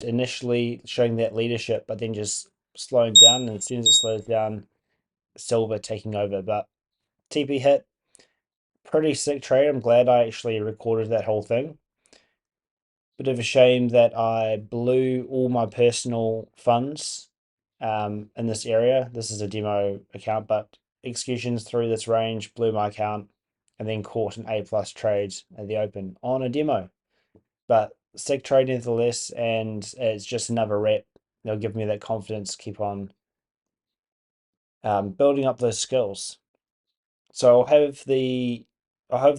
initially showing that leadership, but then just slowing down. And as soon as it slows down, silver taking over. But TP hit, pretty sick trade. I'm glad I actually recorded that whole thing. Bit of a shame that I blew all my personal funds in this area. This is a demo account, but executions through this range blew my account and then caught an A plus trade at the open on a demo. But sick trade nevertheless, and it's just another rep. They'll give me that confidence to keep on building up those skills. So I'll have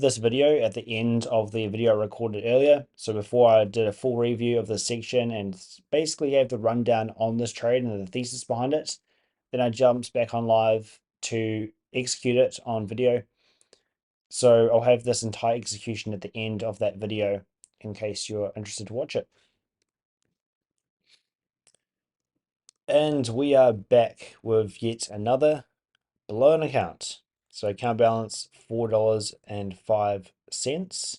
this video at the end of the video I recorded earlier. So before I did a full review of this section and basically gave the rundown on this trade and the thesis behind it, then I jumped back on live to execute it on video. So I'll have this entire execution at the end of that video in case you're interested to watch it. And we are back with yet another blown account. So account balance $4.05.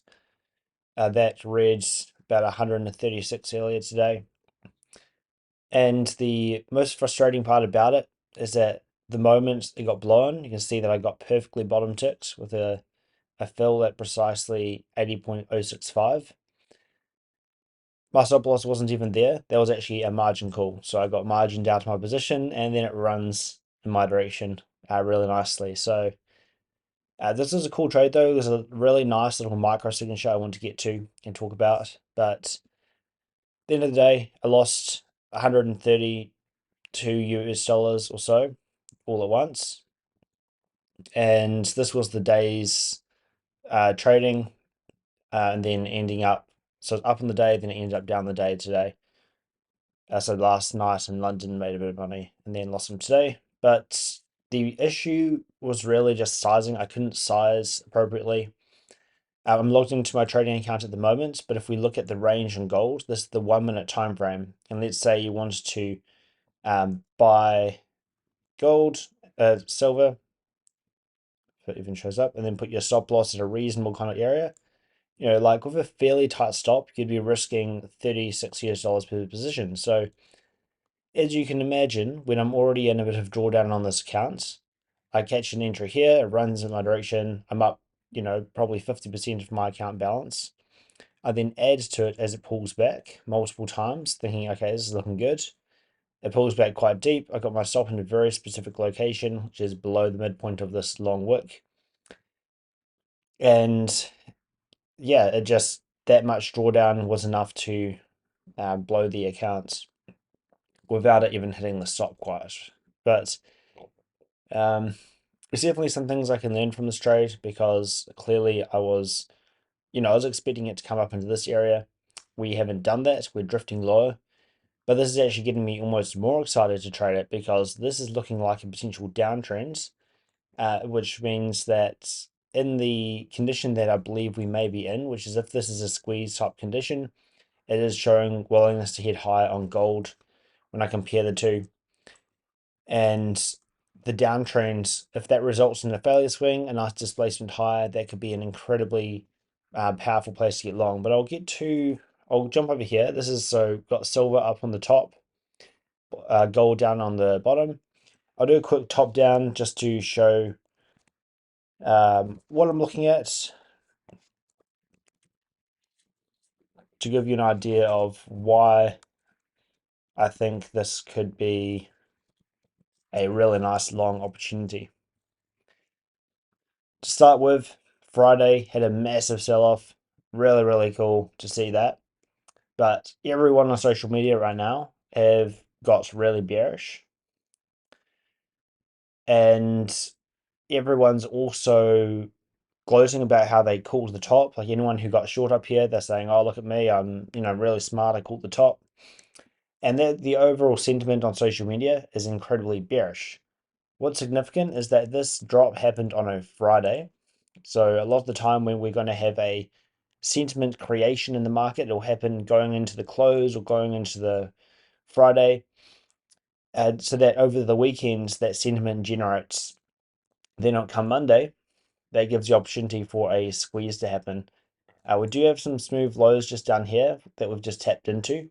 That read about 136 earlier today. And the most frustrating part about it is that the moment it got blown, you can see that I got perfectly bottom ticked with a fill at precisely 80.065. My stop loss wasn't even there. That was actually a margin call. So I got margined out of my position and then it runs in my direction really nicely. So this is a cool trade though. There's a really nice little micro signature I want to get to and talk about. But at the end of the day, I lost 132 US dollars or so all at once. And this was the day's trading and then ending up, so it's up in the day, then it ended up down the day today. So last night in London made a bit of money and then lost them today. But the issue was really just sizing. I couldn't size appropriately. I'm logged into my trading account at the moment, but if we look at the range in gold, this is the 1 minute time frame. And let's say you wanted to buy gold, silver, if it even shows up, and then put your stop loss at a reasonable kind of area. You know, like with a fairly tight stop, you'd be risking 36 US dollars per position. So as you can imagine, when I'm already in a bit of drawdown on this account, I catch an entry here, it runs in my direction, I'm up, you know, probably 50% of my account balance. I then add to it as it pulls back multiple times, thinking, okay, this is looking good. It pulls back quite deep. I got my stop in a very specific location, which is below the midpoint of this long wick. And yeah, it just, that much drawdown was enough to blow the account without it even hitting the stop quite. But there's definitely some things I can learn from this trade because clearly I was expecting it to come up into this area. We haven't done that. We're drifting lower. But this is actually getting me almost more excited to trade it because this is looking like a potential downtrend, which means that in the condition that I believe we may be in, which is if this is a squeeze type condition, it is showing willingness to head higher on gold when I compare the two. And the downtrend, if that results in a failure swing, a nice displacement higher, that could be an incredibly powerful place to get long. But I'll jump over here. This is so got silver up on the top, gold down on the bottom. I'll do a quick top down just to show what I'm looking at to give you an idea of why I think this could be a really nice long opportunity. To start with, Friday had a massive sell-off. Really, really cool to see that. But everyone on social media right now have got really bearish. And everyone's also gloating about how they called the top. Like anyone who got short up here, they're saying, "Oh, look at me! I'm really smart. I called the top." And the overall sentiment on social media is incredibly bearish. What's significant is that this drop happened on a Friday. So a lot of the time when we're going to have a sentiment creation in the market, it'll happen going into the close or going into the Friday. So that over the weekends, that sentiment generates. Then on come Monday, that gives the opportunity for a squeeze to happen. We do have some smooth lows just down here that we've just tapped into.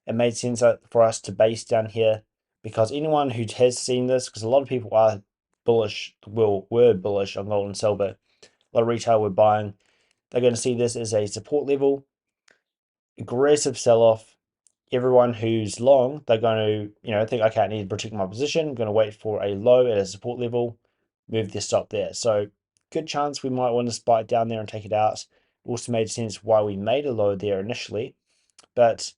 it made sense for us to base down here, because anyone who has seen this, because a lot of people are bullish, were bullish on gold and silver, a lot of retail were buying, they're going to see this as a support level, aggressive sell-off. Everyone who's long, they're going to, think, okay, I need to protect my position. I'm going to wait for a low at a support level, move their stop there. So good chance we might want to spike down there and take it out. Also made sense why we made a low there initially. But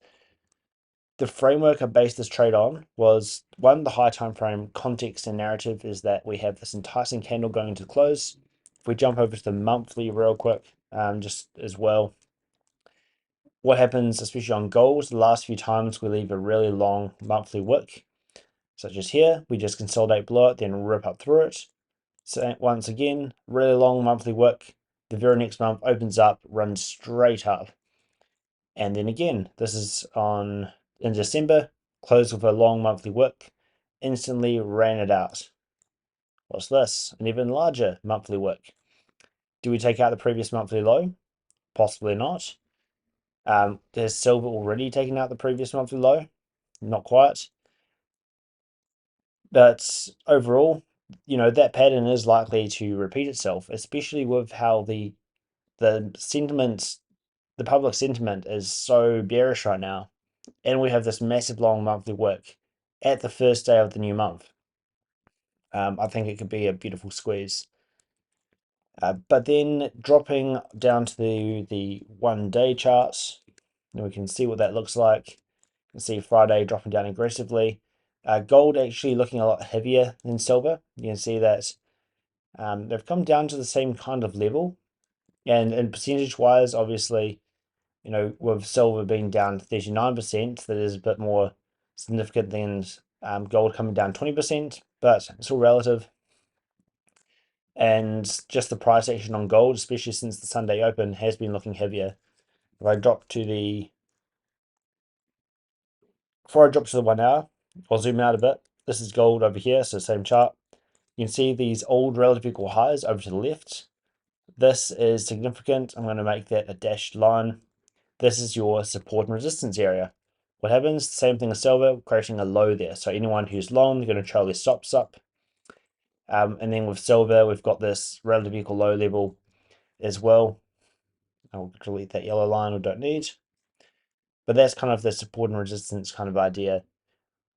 the framework I based this trade on was, one, the high time frame context and narrative is that we have this enticing candle going into close. If we jump over to the monthly real quick, just as well, what happens, especially on gold, the last few times we leave a really long monthly wick, such as here, we just consolidate below it, then rip up through it. So once again, really long monthly wick, the very next month opens up, runs straight up. And then again, this is in December, closed with a long monthly wick, instantly ran it out. What's this? An even larger monthly wick. Do we take out the previous monthly low? Possibly not. Has silver already taken out the previous monthly low? Not quite. But overall, that pattern is likely to repeat itself, especially with how the sentiment, the public sentiment is so bearish right now. And we have this massive long monthly wick at the first day of the new month. I think it could be a beautiful squeeze. But then dropping down to the 1 day charts, we can see what that looks like. You can see Friday dropping down aggressively. Gold actually looking a lot heavier than silver. You can see that they've come down to the same kind of level. And percentage wise, obviously, with silver being down 39%, that is a bit more significant than gold coming down 20%, but it's all relative. And just the price action on gold, especially since the Sunday open, has been looking heavier. If I drop to before I drop to the 1 hour, I'll zoom out a bit. This is gold over here, so same chart. You can see these old relative equal highs over to the left. This is significant. I'm going to make that a dashed line. This is your support and resistance area. What happens? Same thing as silver, creating a low there. So anyone who's long, they're going to trail their stops up. And then with silver, we've got this relative equal low level as well. I'll delete that yellow line we don't need. But that's kind of the support and resistance kind of idea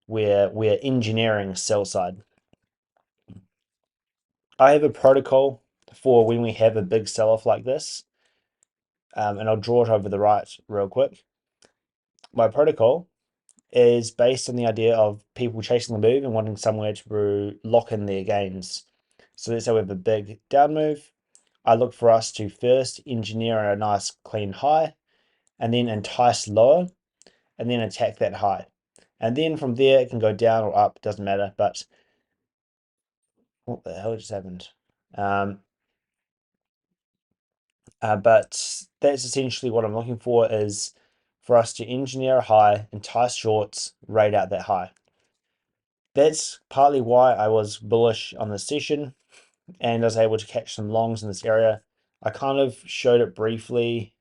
where we're engineering sell side. I have a protocol for when we have a big sell-off like this. And I'll draw it over the right real quick. My protocol is based on the idea of people chasing the move and wanting somewhere to lock in their gains. So let's say we have a big down move. I look for us to first engineer a nice clean high, and then entice lower, and then attack that high. And then from there, it can go down or up, doesn't matter. But what the hell just happened? But that's essentially what I'm looking for, is for us to engineer a high, entice shorts, rate out that high. That's partly why I was bullish on this session and I was able to catch some longs in this area. I kind of showed it briefly.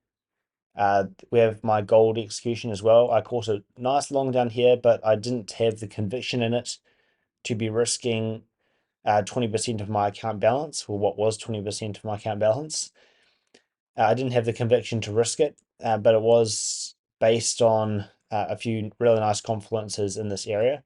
We have my gold execution as well. I caught a nice long down here, but I didn't have the conviction in it to be risking 20% of my account balance, or what was 20% of my account balance. I didn't have the conviction to risk it, but it was based on a few really nice confluences in this area.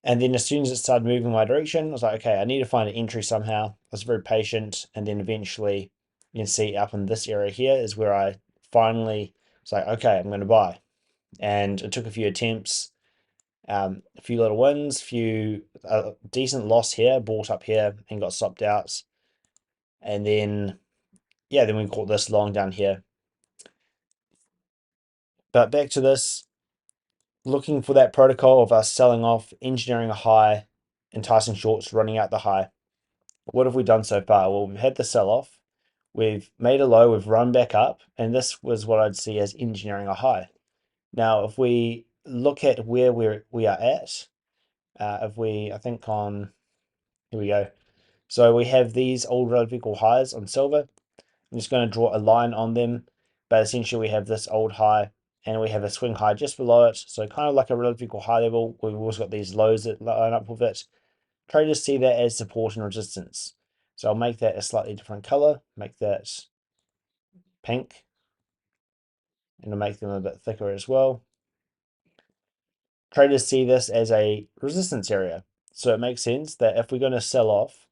And then as soon as it started moving my direction, I was like, okay, I need to find an entry somehow. I was very patient. And then eventually you can see up in this area here is where I finally was like, okay, I'm going to buy. And it took a few attempts, a few little wins, few decent loss here, bought up here and got stopped out. And then, yeah, then we caught this long down here. But back to this, looking for that protocol of us selling off, engineering a high, enticing shorts, running out the high. What have we done so far? Well, we've had the sell-off, we've made a low, we've run back up, and this was what I'd see as engineering a high. Now, if we look at where we are at, I think on, here we go. So we have these old relative equal highs on silver. I'm just going to draw a line on them, but essentially we have this old high and we have a swing high just below it. So kind of like a relatively high level. We've also got these lows that line up with it. Traders see that as support and resistance. So I'll make that a slightly different color, make that pink, and I'll make them a bit thicker as well. Traders see this as a resistance area. So it makes sense that if we're going to sell off,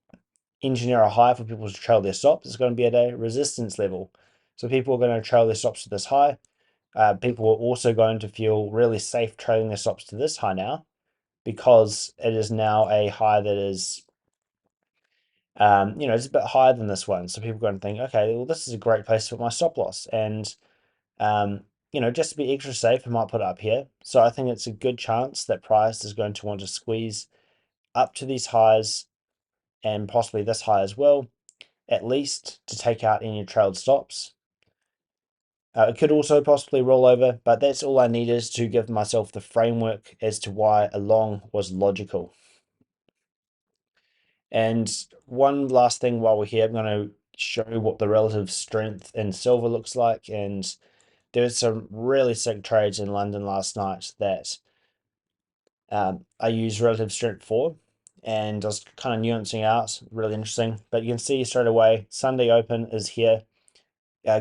engineer a high for people to trail their stops, it's going to be at a resistance level. So people are going to trail their stops to this high. People are also going to feel really safe trailing their stops to this high now, because it is now a high that is, it's a bit higher than this one. So people are going to think, okay, well, this is a great place to put my stop loss. And, just to be extra safe, I might put it up here. So I think it's a good chance that price is going to want to squeeze up to these highs and possibly this high as well, at least to take out any trailed stops. It could also possibly roll over, but that's all I needed to give myself the framework as to why a long was logical. And one last thing while we're here, I'm going to show what the relative strength in silver looks like. And there was some really sick trades in London last night that I used relative strength for, and I was kind of nuancing out, really interesting. But you can see straight away, Sunday open is here.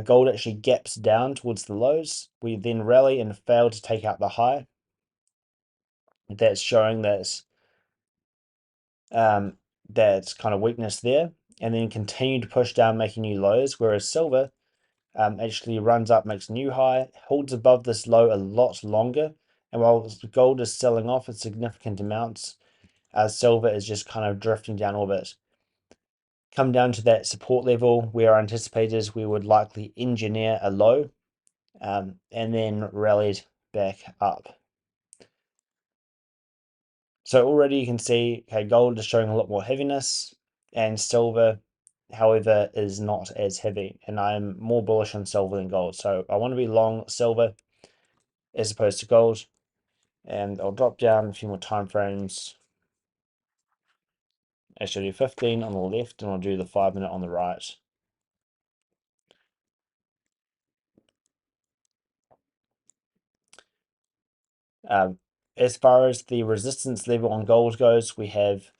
Gold actually gaps down towards the lows. We then rally and fail to take out the high. That's showing that that's kind of weakness there, and then continue to push down, making new lows. Whereas silver actually runs up, makes a new high, holds above this low a lot longer. And while gold is selling off in significant amounts, silver is just kind of drifting down a bit. Come down to that support level where anticipated we would likely engineer a low, and then rallied back up. So already you can see, okay, gold is showing a lot more heaviness, and silver, however, is not as heavy. And I'm more bullish on silver than gold. So I want to be long silver as opposed to gold. And I'll drop down a few more time frames. I should do 15 on the left, and I'll do the 5-minute on the right. As far as the resistance level on gold goes, we have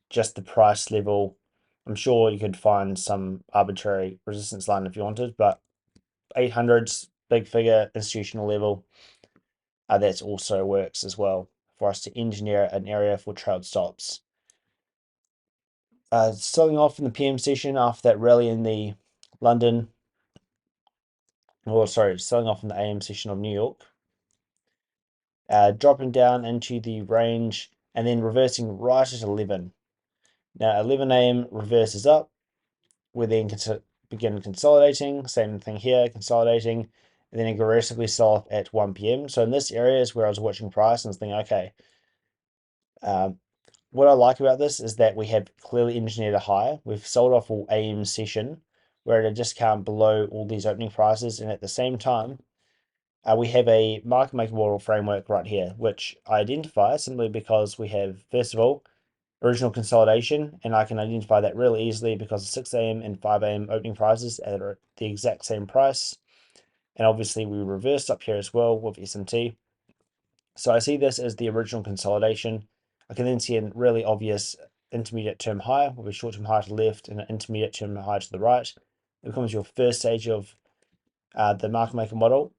just the price level. I'm sure you could find some arbitrary resistance line if you wanted, but 800s, big figure, institutional level, that also works as well for us to engineer an area for trailed stops. Selling off in the PM session after that rally in the London, selling off in the AM session of New York, dropping down into the range and then reversing right at 11. Now 11 AM reverses up, we then begin consolidating, same thing here, consolidating, and then aggressively sell off at 1 p.m. So in this area is where I was watching price and was thinking, okay, what I like about this is that we have clearly engineered a high. We've sold off all AM session. We're at a discount below all these opening prices, and at the same time, we have a market maker model framework right here, which I identify simply because we have, first of all, original consolidation, and I can identify that really easily because the 6 a.m. and 5 a.m. opening prices are at the exact same price. And obviously we reversed up here as well with SMT. So I see this as the original consolidation. I can then see a really obvious intermediate term high with a short term high to the left and an intermediate term high to the right. It becomes your first stage of the market maker model.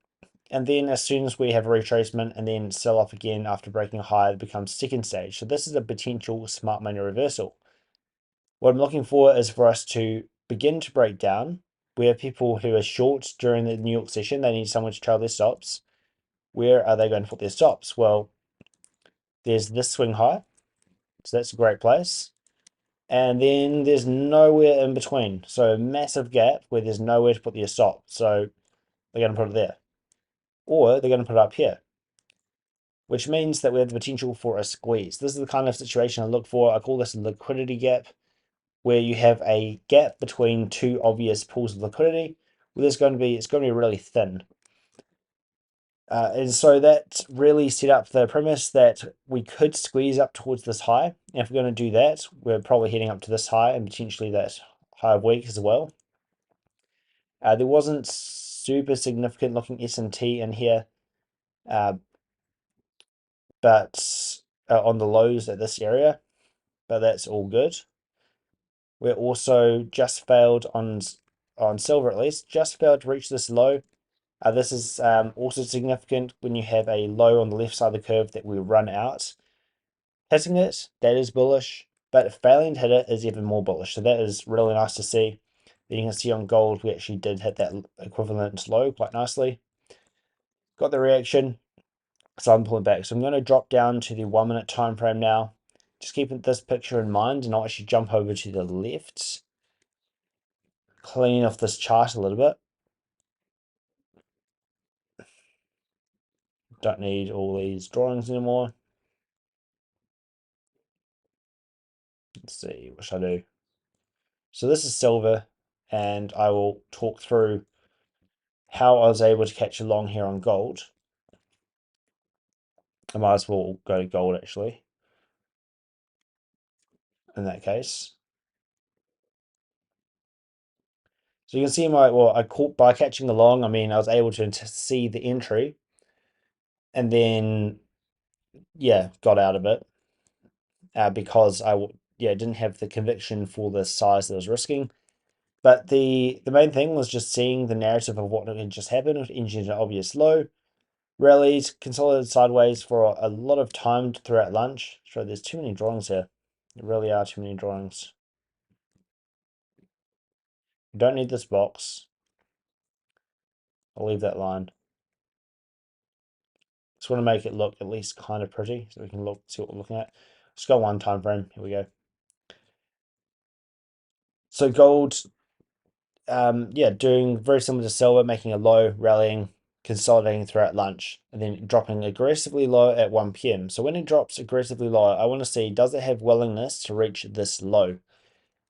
And then as soon as we have a retracement and then sell off again after breaking a high, it becomes second stage. So this is a potential smart money reversal. What I'm looking for is for us to begin to break down where people who are short during the New York session, they need someone to trail their stops. Where are they going to put their stops? Well, there's this swing high. So that's a great place. And then there's nowhere in between. So a massive gap where there's nowhere to put their stop. So they're going to put it there. Or they're going to put it up here, which means that we have the potential for a squeeze. This is the kind of situation I look for. I call this a liquidity gap, where you have a gap between two obvious pools of liquidity. Where it's going to be really thin. And so that really set up the premise that we could squeeze up towards this high. And if we're going to do that, we're probably heading up to this high and potentially that high of week as well. There wasn't super significant looking SMT in here. but on the lows at this area, but that's all good. We're also just failed on silver, at least, just failed to reach this low. This is also significant when you have a low on the left side of the curve that we run out. Hitting it, that is bullish, but failing to hit it is even more bullish. So that is really nice to see. Then you can see on gold, we actually did hit that equivalent low quite nicely. Got the reaction, so I'm pulling back. So I'm going to drop down to the 1 minute time frame now. Just keeping this picture in mind, and I'll actually jump over to the left, clean off this chart a little bit. Don't need all these drawings anymore. Let's see, what should I do? So this is silver, and I will talk through how I was able to catch along here on gold. I might as well go to gold actually, in that case. So you can see I caught by catching along, I mean, I was able to see the entry and then, yeah, got out of it because didn't have the conviction for the size that I was risking. But the main thing was just seeing the narrative of what had just happened. It entered an obvious low, rallied, consolidated sideways for a lot of time throughout lunch. So there's too many drawings here. There really are too many drawings. Don't need this box. I'll leave that line. Just want to make it look at least kind of pretty so we can see what we're looking at. Let's go one time frame. Here we go. So gold, doing very similar to silver, making a low, rallying, consolidating throughout lunch, and then dropping aggressively low at 1 p.m. So when it drops aggressively low, I want to see, does it have willingness to reach this low?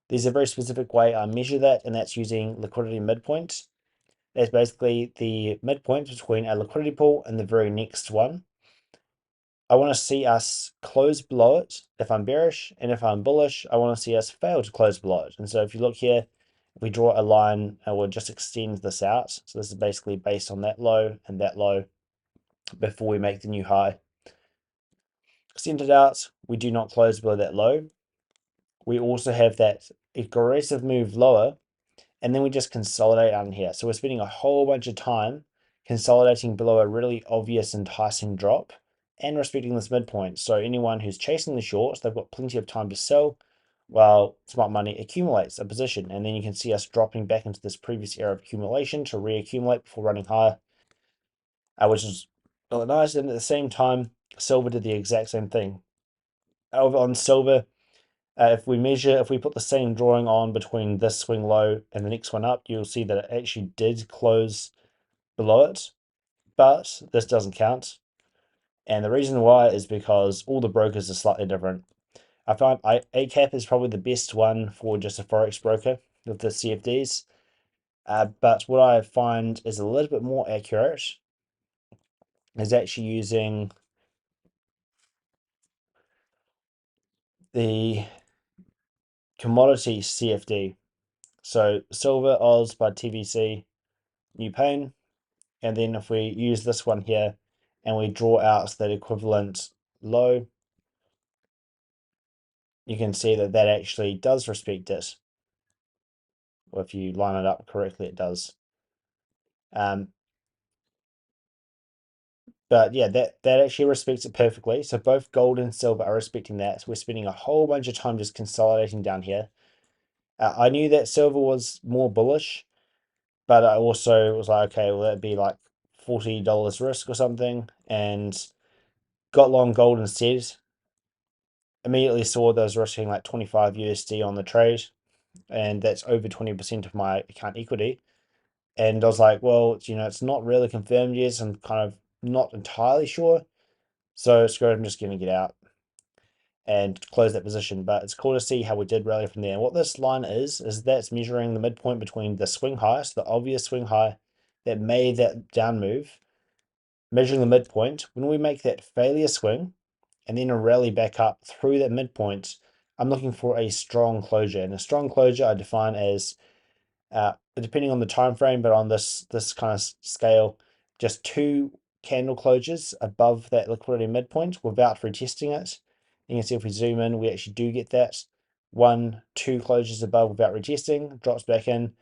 There's a very specific way I measure that, and that's using liquidity midpoint. That's basically the midpoint between a liquidity pool and the very next one. I want to see us close below it if I'm bearish, and if I'm bullish, I want to see us fail to close below it. And so if you look here, we draw a line and we'll just extend this out. So this is basically based on that low and that low before we make the new high. Extend it out, we do not close below that low. We also have that aggressive move lower, and then we just consolidate on here. So we're spending a whole bunch of time consolidating below a really obvious enticing drop and respecting this midpoint. So anyone who's chasing the shorts, they've got plenty of time to sell while smart money accumulates a position. And then you can see us dropping back into this previous era of accumulation to reaccumulate before running higher, which is really nice. And at the same time, silver did the exact same thing. Over on silver, if we put the same drawing on between this swing low and the next one up, you'll see that it actually did close below it, but this doesn't count. And the reason why is because all the brokers are slightly different. I find ACAP is probably the best one for just a Forex broker with the CFDs. But what I find is a little bit more accurate is actually using the commodity CFD. So Silver Oz by TVC, New Pain. And then if we use this one here and we draw out that equivalent low, you can see that that actually does respect it. Or if you line it up correctly, it does. But yeah, that actually respects it perfectly. So both gold and silver are respecting that. So we're spending a whole bunch of time just consolidating down here. I knew that silver was more bullish, but I also was like, okay, well, that'd be like $40 risk or something, and got long gold instead. Immediately saw those risking like 25 USD on the trade, and that's over 20% of my account equity. And I was like, well, it's not really confirmed yet. I'm kind of not entirely sure. So screw it, I'm just going to get out and close that position. But it's cool to see how we did rally from there. And what this line is that's measuring the midpoint between the swing high, so the obvious swing high that made that down move, measuring the midpoint. When we make that failure swing and then a rally back up through that midpoint, I'm looking for a strong closure. And a strong closure I define as, depending on the time frame, but on this kind of scale, just two candle closures above that liquidity midpoint without retesting it. You can see if we zoom in, we actually do get that. 1, 2 closures above without retesting, drops back in.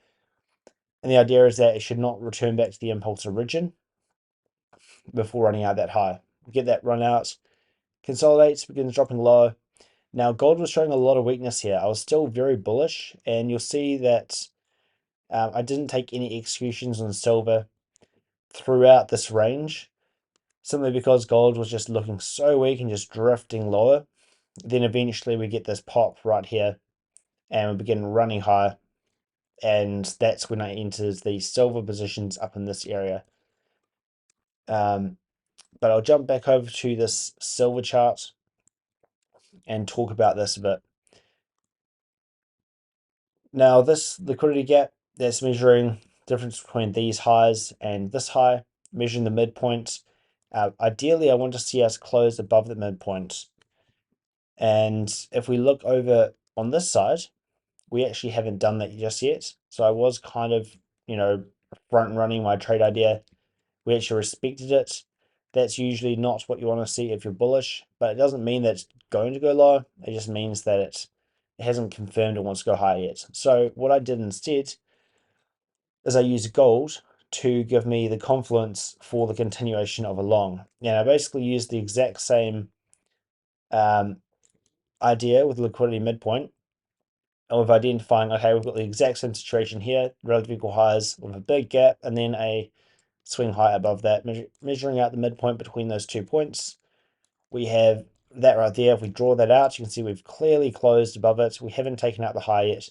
And the idea is that it should not return back to the impulse origin before running out that high. Get that run out, consolidates, begins dropping low. Now, gold was showing a lot of weakness here. I was still very bullish, and you'll see that I didn't take any executions on silver throughout this range, simply because gold was just looking so weak and just drifting lower. Then eventually we get this pop right here, and we begin running high, and that's when I enters the silver positions up in this area. But I'll jump back over to this silver chart and talk about this a bit. Now, this liquidity gap, that's measuring difference between these highs and this high, measuring the midpoint. Ideally, I want to see us close above the midpoint. And if we look over on this side, we actually haven't done that just yet. So I was kind of, front running my trade idea. We actually respected it. That's usually not what you want to see if you're bullish, but it doesn't mean that it's going to go low. It just means that it hasn't confirmed it wants to go higher yet. So what I did instead is I used gold to give me the confluence for the continuation of a long. And I basically used the exact same idea with liquidity midpoint of identifying, okay, we've got the exact same situation here, relative equal highs with a big gap, and then a swing high above that, measuring out the midpoint between those 2 points. We have that right there. If we draw that out, you can see we've clearly closed above it. We haven't taken out the high yet.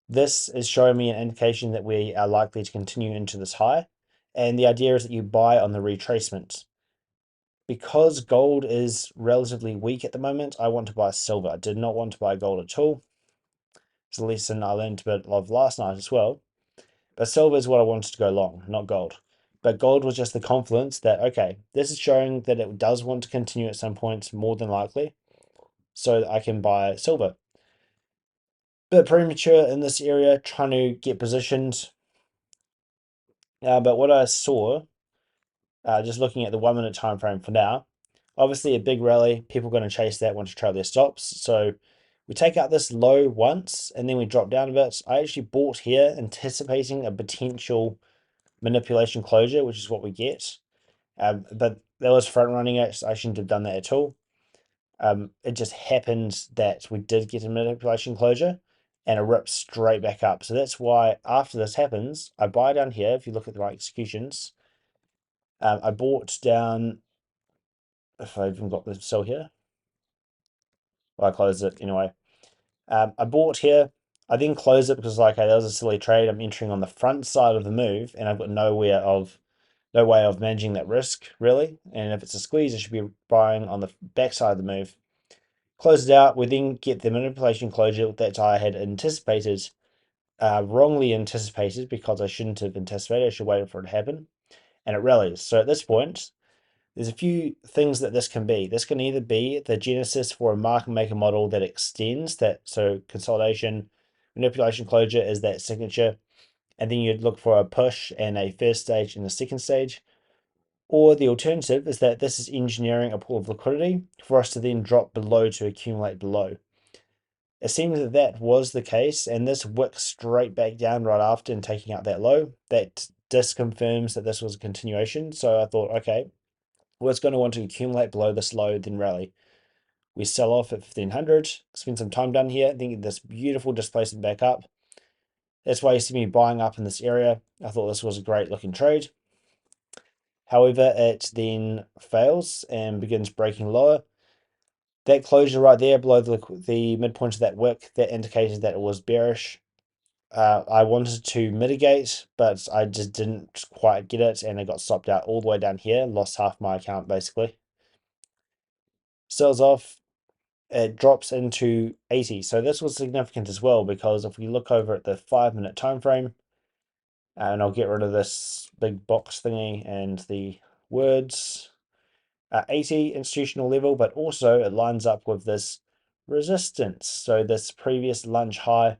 This is showing me an indication that we are likely to continue into this high. And the idea is that you buy on the retracement. Because gold is relatively weak at the moment, I want to buy silver. I did not want to buy gold at all. It's a lesson I learned a bit of last night as well. But silver is what I wanted to go long, not gold. But gold was just the confluence that, okay, this is showing that it does want to continue at some point, more than likely. So I can buy silver. Bit premature in this area, trying to get positioned. But what I saw, just looking at the 1 minute time frame for now, obviously a big rally, people are going to chase that, want to trail their stops. So we take out this low once, and then we drop down a bit. I actually bought here, anticipating a potential manipulation closure, which is what we get. But that was front running it. I shouldn't have done that at all. It just happened that we did get a manipulation closure and it ripped straight back up. So that's why after this happens, I buy down here. If you look at the right executions, I bought down, if I even got the sell here, well, I closed it anyway. I bought here. I then closed it because like, okay, that was a silly trade. I'm entering on the front side of the move and I've got no way of managing that risk really. And if it's a squeeze, I should be buying on the back side of the move. Close it out. We then get the manipulation closure that I had anticipated, wrongly anticipated, because I shouldn't have anticipated. I should wait for it to happen. And it rallies. So at this point, there's a few things that this can be. This can either be the genesis for a market maker model that extends that. So consolidation, manipulation closure is that signature. And then you'd look for a push and a first stage and a second stage. Or the alternative is that this is engineering a pool of liquidity for us to then drop below to accumulate below. It seems that that was the case, and this wick straight back down right after and taking out that low. That disconfirms that this was a continuation. So I thought, okay, well, it's going to want to accumulate below this low, then rally. We sell off at 1500, spend some time down here, then get this beautiful displacement back up. That's why you see me buying up in this area. I thought this was a great looking trade. However, it then fails and begins breaking lower. That closure right there below the midpoint of that wick, that indicated that it was bearish. I wanted to mitigate, but I just didn't quite get it, and it got stopped out all the way down here. Lost half my account, basically. Sells off. It drops into 80. So this was significant as well, because if we look over at the 5 minute time frame, and I'll get rid of this big box thingy and the words, 80 institutional level, but also it lines up with this resistance. So this previous lunge high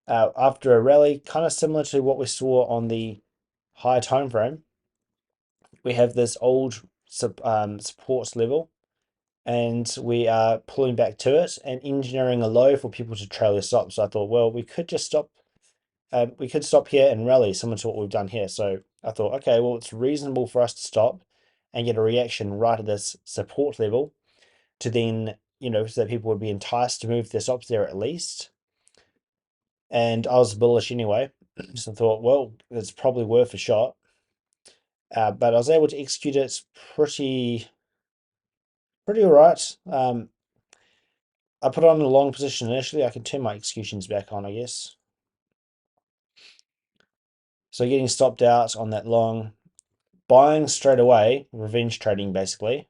after a rally, kind of similar to what we saw on the high time frame. we have this old supports level, and we are pulling back to it and engineering a low for people to trail their stops. So I thought, well, we could just stop. We could stop here and rally, similar to what we've done here. So I thought, okay, well, it's reasonable for us to stop and get a reaction right at this support level to then, so that people would be enticed to move their stops there at least. And I was bullish anyway, so I thought, well, it's probably worth a shot. But I was able to execute it pretty all right. I put on a long position initially. I can turn my executions back on, I guess. So getting stopped out on that long, buying straight away, revenge trading basically,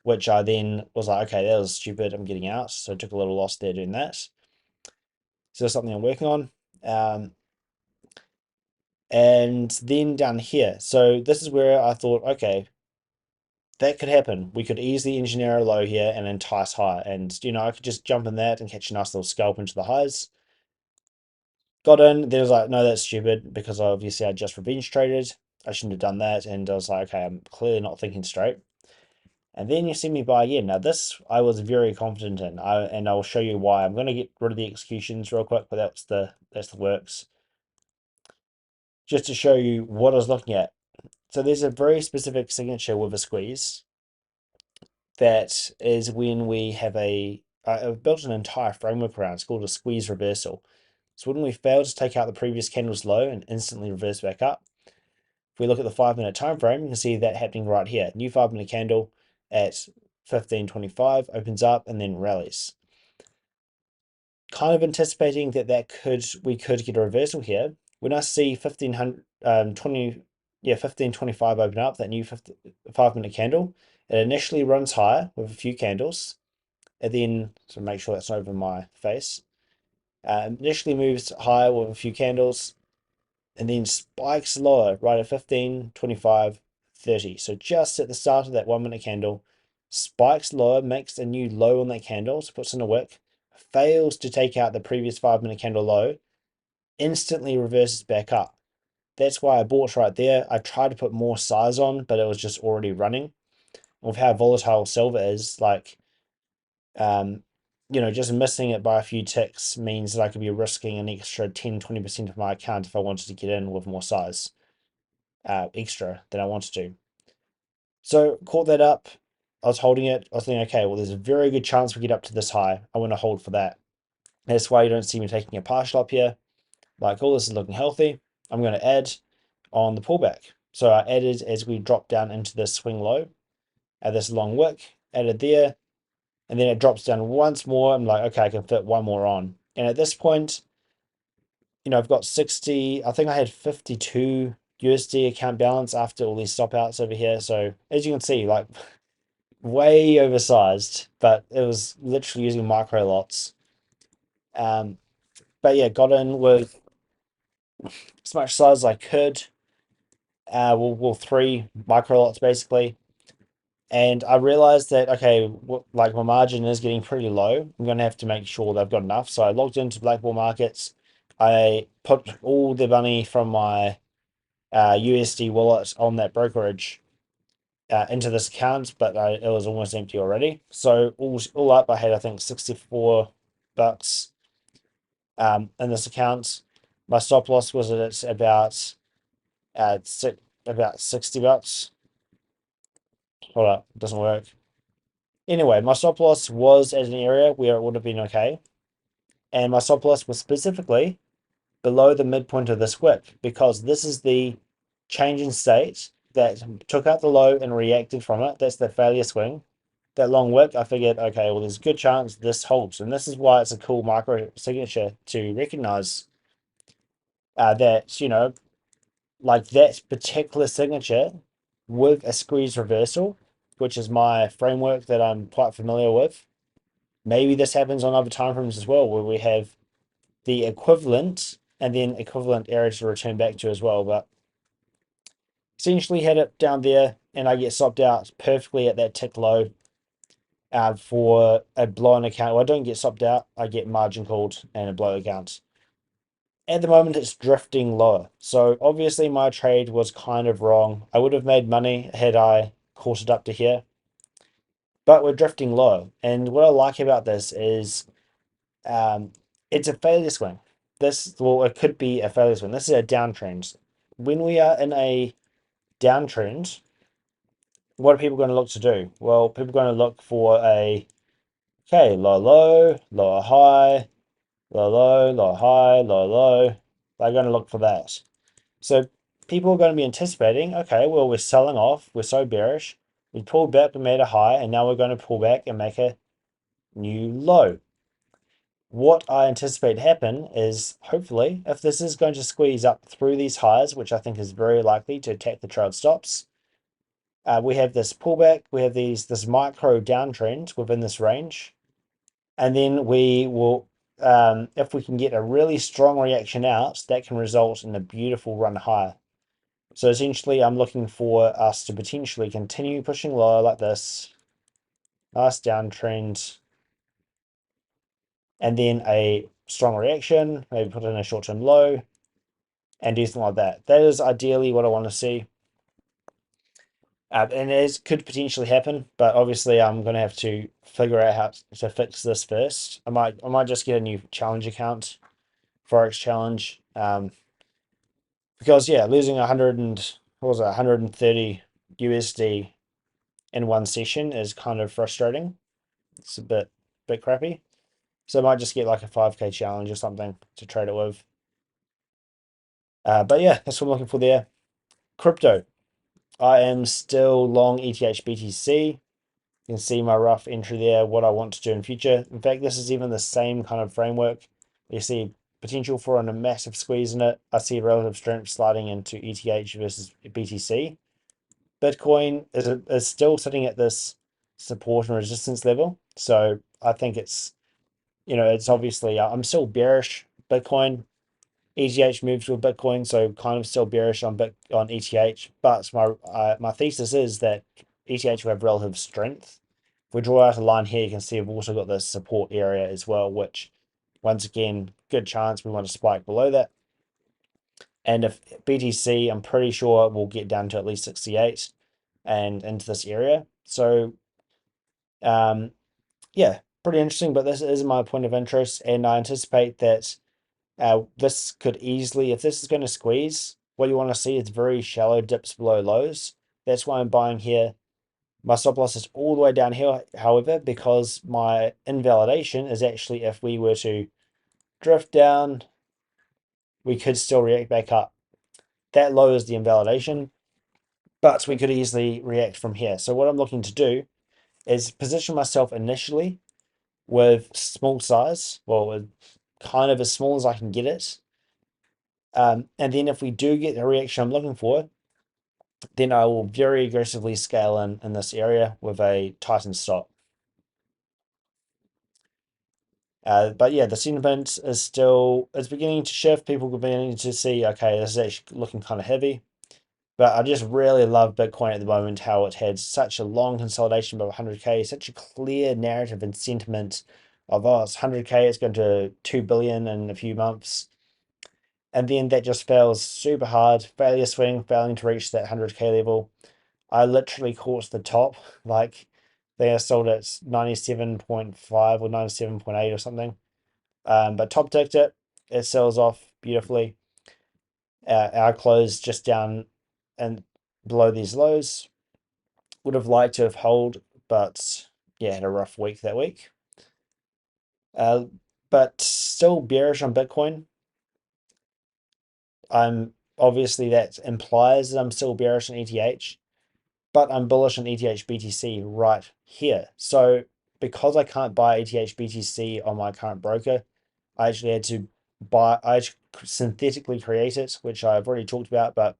which I then was like, okay, that was stupid. I'm getting out. So I took a little loss there doing that. So that's something I'm working on. And then down here. So this is where I thought, okay, that could happen. We could easily engineer a low here and entice high. And, I could just jump in that and catch a nice little scalp into the highs. Got in, there was like, no, that's stupid because obviously I just revenge traded. I shouldn't have done that. And I was like, okay, I'm clearly not thinking straight. And then you see me buy again. Now this I was very confident in. And I'll show you why. I'm going to get rid of the executions real quick, but that's the works. Just to show you what I was looking at. So there's a very specific signature with a squeeze. That is when we have I've built an entire framework around. It's called a squeeze reversal. So when we fail to take out the previous candle's low and instantly reverse back up, if we look at the 5-minute time frame, you can see that happening right here. New 5-minute candle at 15.25 opens up and then rallies. Kind of anticipating that we could get a reversal here. When I see 1525 open up, that new 5-minute candle, it initially runs higher with a few candles, and then, so make sure that's over my face, initially moves higher with a few candles, and then spikes lower right at 15, 25, 30. So just at the start of that 1-minute candle, spikes lower, makes a new low on that candle, so puts in a wick, fails to take out the previous 5-minute candle low, instantly reverses back up. That's why I bought right there. I tried to put more size on, but it was just already running. With how volatile silver is, like, just missing it by a few ticks means that I could be risking an extra 10, 20% of my account if I wanted to get in with more size, extra than I wanted to. So caught that up. I was holding it. I was thinking, okay, well, there's a very good chance we get up to this high. I want to hold for that. That's why you don't see me taking a partial up here. Like, oh, this is looking healthy. I'm going to add on the pullback. So I added as we drop down into this swing low, at this long wick, added there, and then it drops down once more. I'm like, okay, I can fit one more on. And at this point, I've got 60, I think I had 52 USD account balance after all these stop outs over here. So as you can see, like way oversized, but it was literally using micro lots. But yeah, got in with as much size as I could. Well, 3 micro lots basically. And I realized that, okay, like my margin is getting pretty low. I'm going to have to make sure that I've got enough. So I logged into Blackball Markets. I put all the money from my USD wallet on that brokerage into this account, but it was almost empty already. So all up, I had, I think, 64 bucks in this account. My stop loss was at about 60 bucks. Hold up, it doesn't work. Anyway, my stop loss was at an area where it would have been okay. And my stop loss was specifically below the midpoint of this wick because this is the change in state that took out the low and reacted from it. That's the failure swing. That long wick, I figured, okay, well, there's a good chance this holds. And this is why it's a cool micro signature to recognize that, like that particular signature with a squeeze reversal, which is my framework that I'm quite familiar with. Maybe this happens on other time frames as well, where we have the equivalent and then equivalent area to return back to as well. But essentially had it down there and I get stopped out perfectly at that tick low for a blown account. Well, I don't get stopped out. I get margin called and a blow account. At the moment, it's drifting lower. So obviously my trade was kind of wrong. I would have made money had I caught it up to here, but we're drifting low. And what I like about this is um, it's a failure swing. Well, it could be a failure swing. This is a downtrend. When we are in a downtrend, what are people going to look to do? Well, people are going to look for okay, low, low, lower high, low, low, low, high, low, low. They're going to look for that. So people are going to be anticipating, okay, well, we're selling off. We're so bearish. We pulled back, we made a high, and now we're going to pull back and make a new low. What I anticipate happen is, hopefully, if this is going to squeeze up through these highs, which I think is very likely to attack the trailed stops, we have this pullback, we have this micro downtrend within this range, and then we will, if we can get a really strong reaction out, that can result in a beautiful run higher. So essentially, I'm looking for us to potentially continue pushing lower like this, nice downtrend, and then a strong reaction, maybe put in a short-term low, and do something like that. That is ideally what I want to see. And it could potentially happen, but obviously I'm going to have to figure out how to fix this first. I might just get a new challenge account, Forex challenge, because yeah, losing 100 and what was it, 130 USD in one session is kind of frustrating. It's a bit crappy. So I might just get like a 5K challenge or something to trade it with. But yeah, that's what I'm looking for there. Crypto. I am still long ETH BTC. You can see my rough entry there, what I want to do in future. In fact, this is even the same kind of framework. You see potential for a massive squeeze in it. I see relative strength sliding into ETH versus BTC. Bitcoin is still sitting at this support and resistance level. So I think it's, it's obviously, I'm still bearish Bitcoin. ETH moves with Bitcoin, so kind of still bearish on ETH. But my thesis is that ETH will have relative strength. If we draw out a line here, you can see we've also got this support area as well, which once again, good chance we want to spike below that. And if BTC, I'm pretty sure we'll get down to at least 68 and into this area. So yeah, pretty interesting, but this is my point of interest, and I anticipate that this could easily, if this is going to squeeze, what you want to see is very shallow dips below lows. That's why I'm buying here. My stop loss is all the way down here, however, because my invalidation is actually if we were to drift down, we could still react back up. That lowers the invalidation, but we could easily react from here. So what I'm looking to do is position myself initially with small size, well, with kind of as small as I can get it. And then if we do get the reaction I'm looking for, then I will very aggressively scale in this area with a tightened stop. But yeah, the sentiment is still, it's beginning to shift. People are beginning to see, okay, this is actually looking kind of heavy. But I just really love Bitcoin at the moment, how it had such a long consolidation above 100K, such a clear narrative and sentiment of, oh, it's 100K, it's going to 2 billion in a few months. And then that just fails super hard, failure swing, failing to reach that 100K level. I literally caught the top, like they are sold at 97.5 or 97.8 or something. But top ticked it, it sells off beautifully. Our close just down and below these lows. Would have liked to have held, but yeah, had a rough week that week. But still bearish on Bitcoin. I'm obviously that implies that I'm still bearish on ETH, but I'm bullish on ETH BTC right here. So because I can't buy ETH BTC on my current broker, I actually had to I synthetically create it, which I've already talked about, but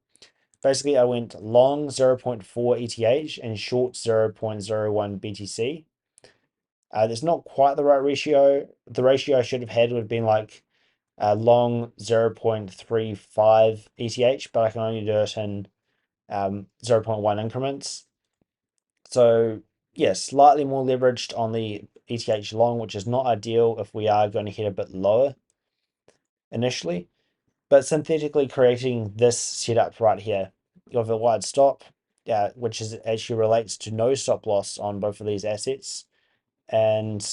basically I went long 0.4 ETH and short 0.01 BTC. There's not quite the right ratio. The ratio I should have had would have been like long 0.35 ETH, but I can only do it in 0.1 increments. So yeah, slightly more leveraged on the ETH long, which is not ideal if we are going to hit a bit lower initially. But synthetically creating this setup right here, you have a wide stop, which is actually relates to no stop loss on both of these assets, and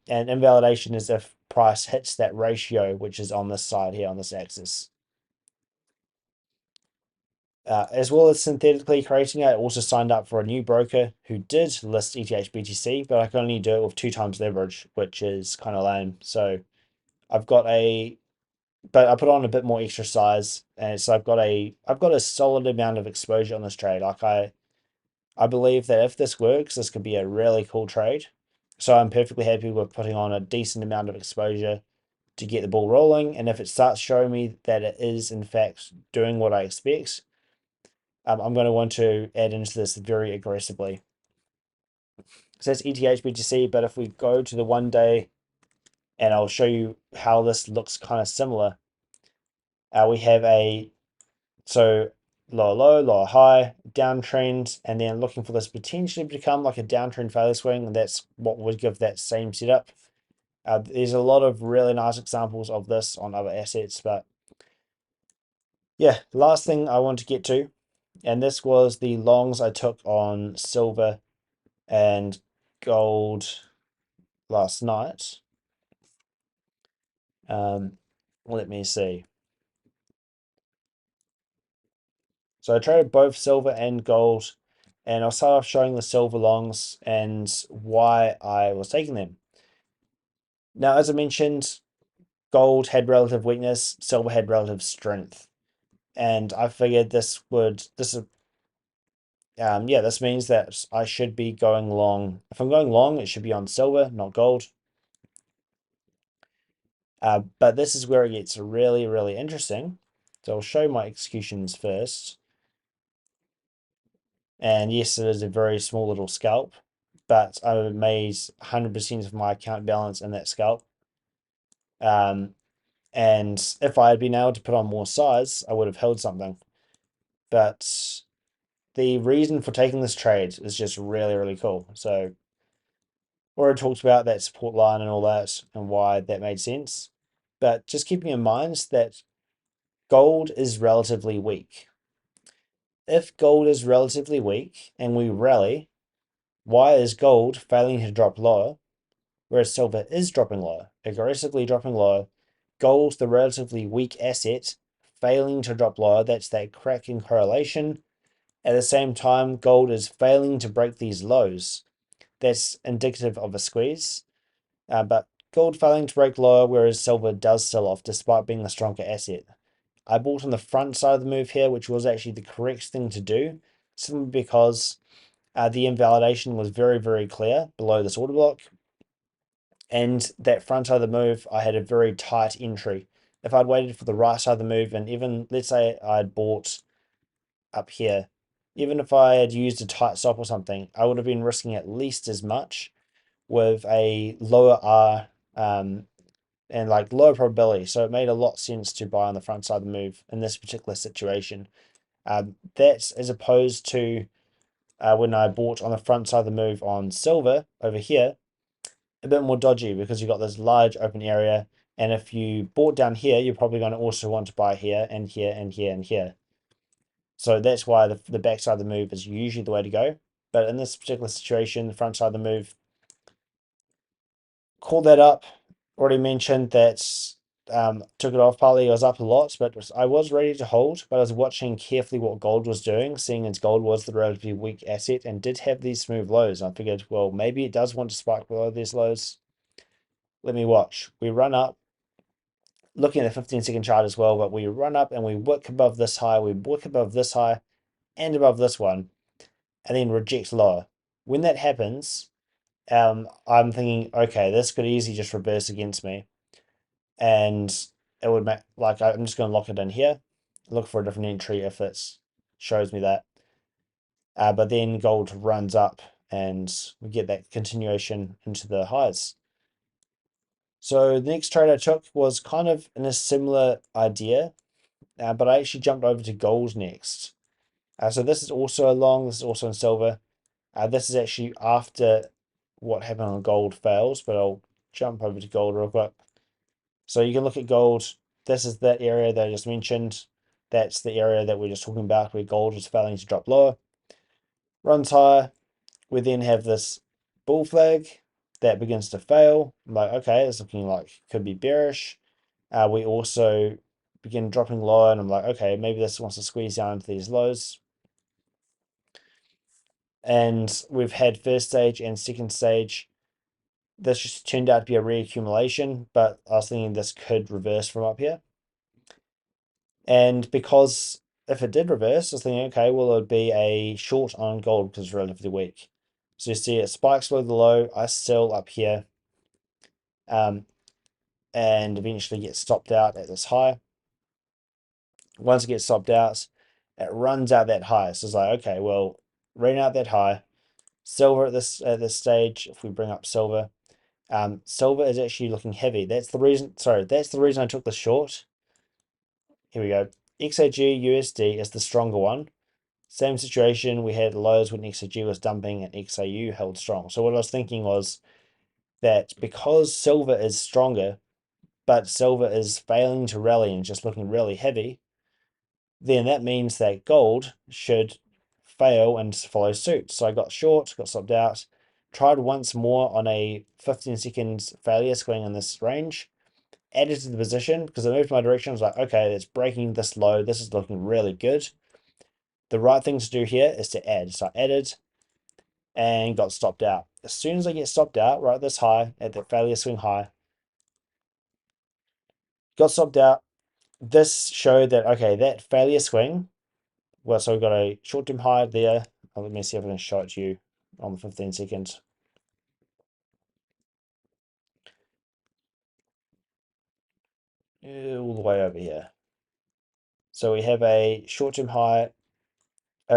invalidation is if price hits that ratio, which is on this side here on this axis. As well as synthetically creating it, I also signed up for a new broker who did list ETH BTC, but I can only do it with 2x leverage, which is kind of lame. So I've got but I put on a bit more extra size, and so I've got a solid amount of exposure on this trade. Like I believe that if this works, this could be a really cool trade. So I'm perfectly happy with putting on a decent amount of exposure to get the ball rolling. And if it starts showing me that it is in fact doing what I expect, I'm going to want to add into this very aggressively. So that's ETH BTC, but if we go to the 1 day, and I'll show you how this looks kind of similar. We have so lower low, lower high, downtrend, and then looking for this potentially to become like a downtrend failure swing, and that's what would give that same setup. There's a lot of really nice examples of this on other assets, but yeah, last thing I want to get to, and this was the longs I took on silver and gold last night. Let me see. So I traded both silver and gold, and I'll start off showing the silver longs and why I was taking them. Now, as I mentioned, gold had relative weakness, silver had relative strength, and I figured this means that I should be going long. If I'm going long, it should be on silver, not gold. But this is where it gets really, really interesting. So I'll show my executions first. And yes, it is a very small little scalp, but I made 100% of my account balance in that scalp. And if I had been able to put on more size, I would have held something. But the reason for taking this trade is just really, really cool. So already talked about that support line and all that and why that made sense. But just keeping in mind that gold is relatively weak. If gold is relatively weak and we rally, why is gold failing to drop lower, whereas silver is dropping lower, aggressively dropping lower? Gold's the relatively weak asset, failing to drop lower. That's that cracking correlation. At the same time, gold is failing to break these lows. That's indicative of a squeeze. But gold failing to break lower, whereas silver does sell off despite being the stronger asset. I bought on the front side of the move here, which was actually the correct thing to do, simply because the invalidation was very, very clear below this order block. And that front side of the move, I had a very tight entry. If I'd waited for the right side of the move, and even let's say I'd bought up here, even if I had used a tight stop or something, I would have been risking at least as much with a lower R and like lower probability. So it made a lot of sense to buy on the front side of the move in this particular situation. That's as opposed to when I bought on the front side of the move on silver over here, a bit more dodgy because you've got this large open area. And if you bought down here, you're probably going to also want to buy here and here and here and here. So that's why the back side of the move is usually the way to go. But in this particular situation, the front side of the move, called that up. Already mentioned that took it off partly. It was up a lot, but I was ready to hold. But I was watching carefully what gold was doing, seeing as gold was the relatively weak asset and did have these smooth lows. I figured, well, maybe it does want to spike below these lows. Let me watch. We run up, looking at the 15-second chart as well, but we run up and we wick above this high, we wick above this high and above this one, and then reject lower. When that happens, I'm thinking, okay, this could easily just reverse against me. And it would make, like, I'm just going to lock it in here, look for a different entry if it shows me that. But then gold runs up and we get that continuation into the highs. So the next trade I took was kind of in a similar idea, but I actually jumped over to gold next. So this is also a long, this is also in silver. This is actually after what happened on gold fails, but I'll jump over to gold real quick. So you can look at gold this is that area that I just mentioned. That's the area that we're just talking about where gold is failing to drop lower. Runs higher. We then have this bull flag that begins to fail. I'm like, okay, it's looking like could be bearish. We also begin dropping lower, and I'm like, okay, maybe this wants to squeeze down into these lows. And we've had first stage and second stage. This just turned out to be a reaccumulation, but I was thinking this could reverse from up here. And because if it did reverse, I was thinking, okay, well, it would be a short on gold because it's relatively weak. So you see it spikes below the low, I sell up here, and eventually get stopped out at this high. Once it gets stopped out, it runs out that high. So it's like, okay, well, ran out that high. Silver at this stage, if we bring up silver, silver is actually looking heavy. That's the reason. Sorry, that's the reason I took the short. Here we go. XAGUSD is the stronger one. Same situation. We had lows when XAG was dumping and XAU held strong. So what I was thinking was that because silver is stronger, but silver is failing to rally and just looking really heavy, then that means that gold should fail and follow suit. So I got short, got stopped out, tried once more on a 15-second failure swing in this range, added to the position because I moved my direction. I was like, okay, it's breaking this low. This is looking really good. The right thing to do here is to add. So I added and got stopped out. As soon as I get stopped out, right this high, at the failure swing high, got stopped out. This showed that, okay, that failure swing, well, so we've got a short-term high there. Let me see if I can show it to you on the 15 seconds. All the way over here. So we have a short-term high,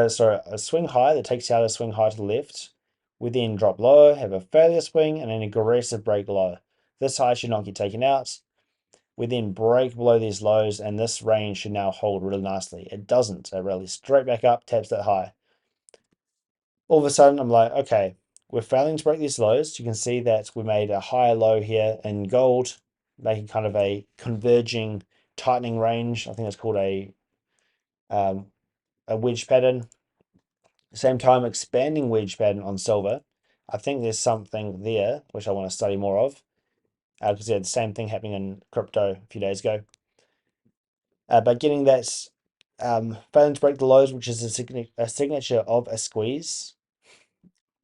sorry, a swing high that takes out a swing high to the left. We then drop low, have a failure swing, and an aggressive break low. This high should not get taken out. We then break below these lows, and this range should now hold really nicely. It doesn't. It rallies straight back up, taps that high. All of a sudden, I'm like, okay, we're failing to break these lows. You can see that we made a higher low here in gold, making kind of a converging tightening range. I think it's called a wedge pattern. Same time, expanding wedge pattern on silver. I think there's something there which I want to study more of because yeah, the same thing happening in crypto a few days ago. But getting that failing to break the lows, which is a signature of a squeeze.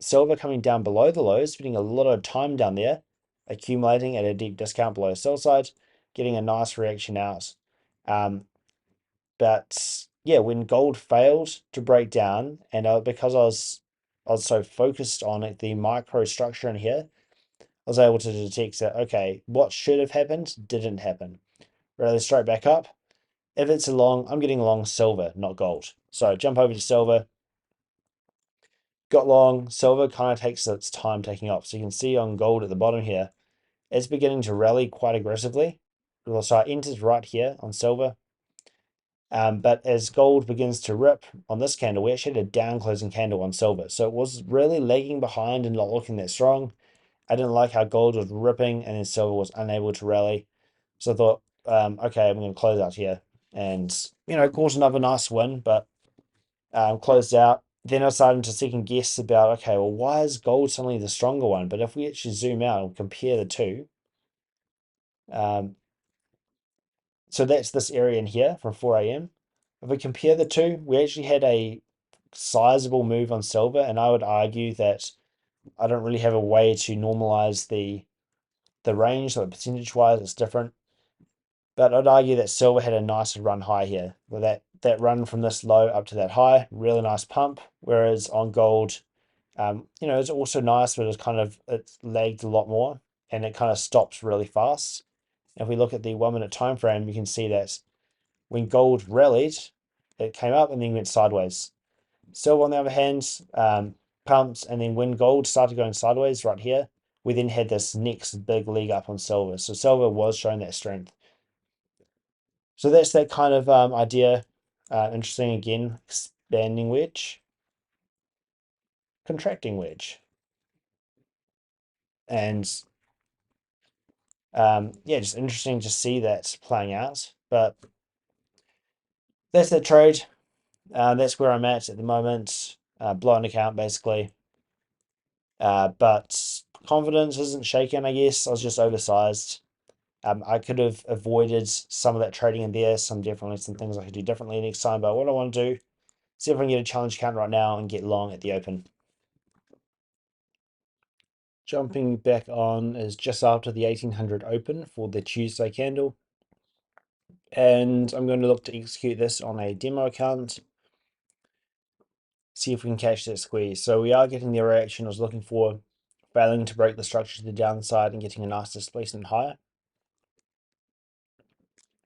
Silver coming down below the lows, spending a lot of time down there, accumulating at a deep discount below sell side, getting a nice reaction out. But yeah, when gold failed to break down, and because I was so focused on it, the micro structure in here, I was able to detect that okay, what should have happened didn't happen. Rally straight back up. If it's a long, I'm getting long silver, not gold. So jump over to silver. Got long, silver kind of takes its time taking off. So you can see on gold at the bottom here, it's beginning to rally quite aggressively. So it enters right here on silver. But as gold begins to rip on this candle, we actually had a down closing candle on silver. So it was really lagging behind and not looking that strong. I didn't like how gold was ripping and then silver was unable to rally. So I thought, okay, I'm going to close out here. And, you know, cause another nice win, but closed out. Then I started to second guess about, okay, well, why is gold suddenly the stronger one? But if we actually zoom out and compare the two, so that's this area in here from 4 a.m. If we compare the two, we actually had a sizable move on silver, and I would argue that I don't really have a way to normalize the range, so percentage-wise it's different. But I'd argue that silver had a nice run high here. With that run from this low up to that high, really nice pump. Whereas on gold, you know, it's also nice, but it's lagged a lot more, and it kind of stops really fast. If we look at the 1 minute time frame, you can see that when gold rallied, it came up and then went sideways. Silver, on the other hand, pumps, and then when gold started going sideways right here, we then had this next big leg up on silver. So silver was showing that strength. So that's that kind of idea. Interesting again, expanding wedge, contracting wedge. And Yeah, just interesting to see that playing out. But that's that trade. That's where I'm at the moment. Blown account basically. But confidence isn't shaken, I guess. I was just oversized. I could have avoided some of that trading in there. Definitely some things I could do differently next time. But what I want to do, see if I can get a challenge account right now and get long at the open. Jumping back on is just after the 1800 open for the Tuesday candle. And I'm going to look to execute this on a demo account. See if we can catch that squeeze. So we are getting the reaction I was looking for, failing to break the structure to the downside and getting a nice displacement higher.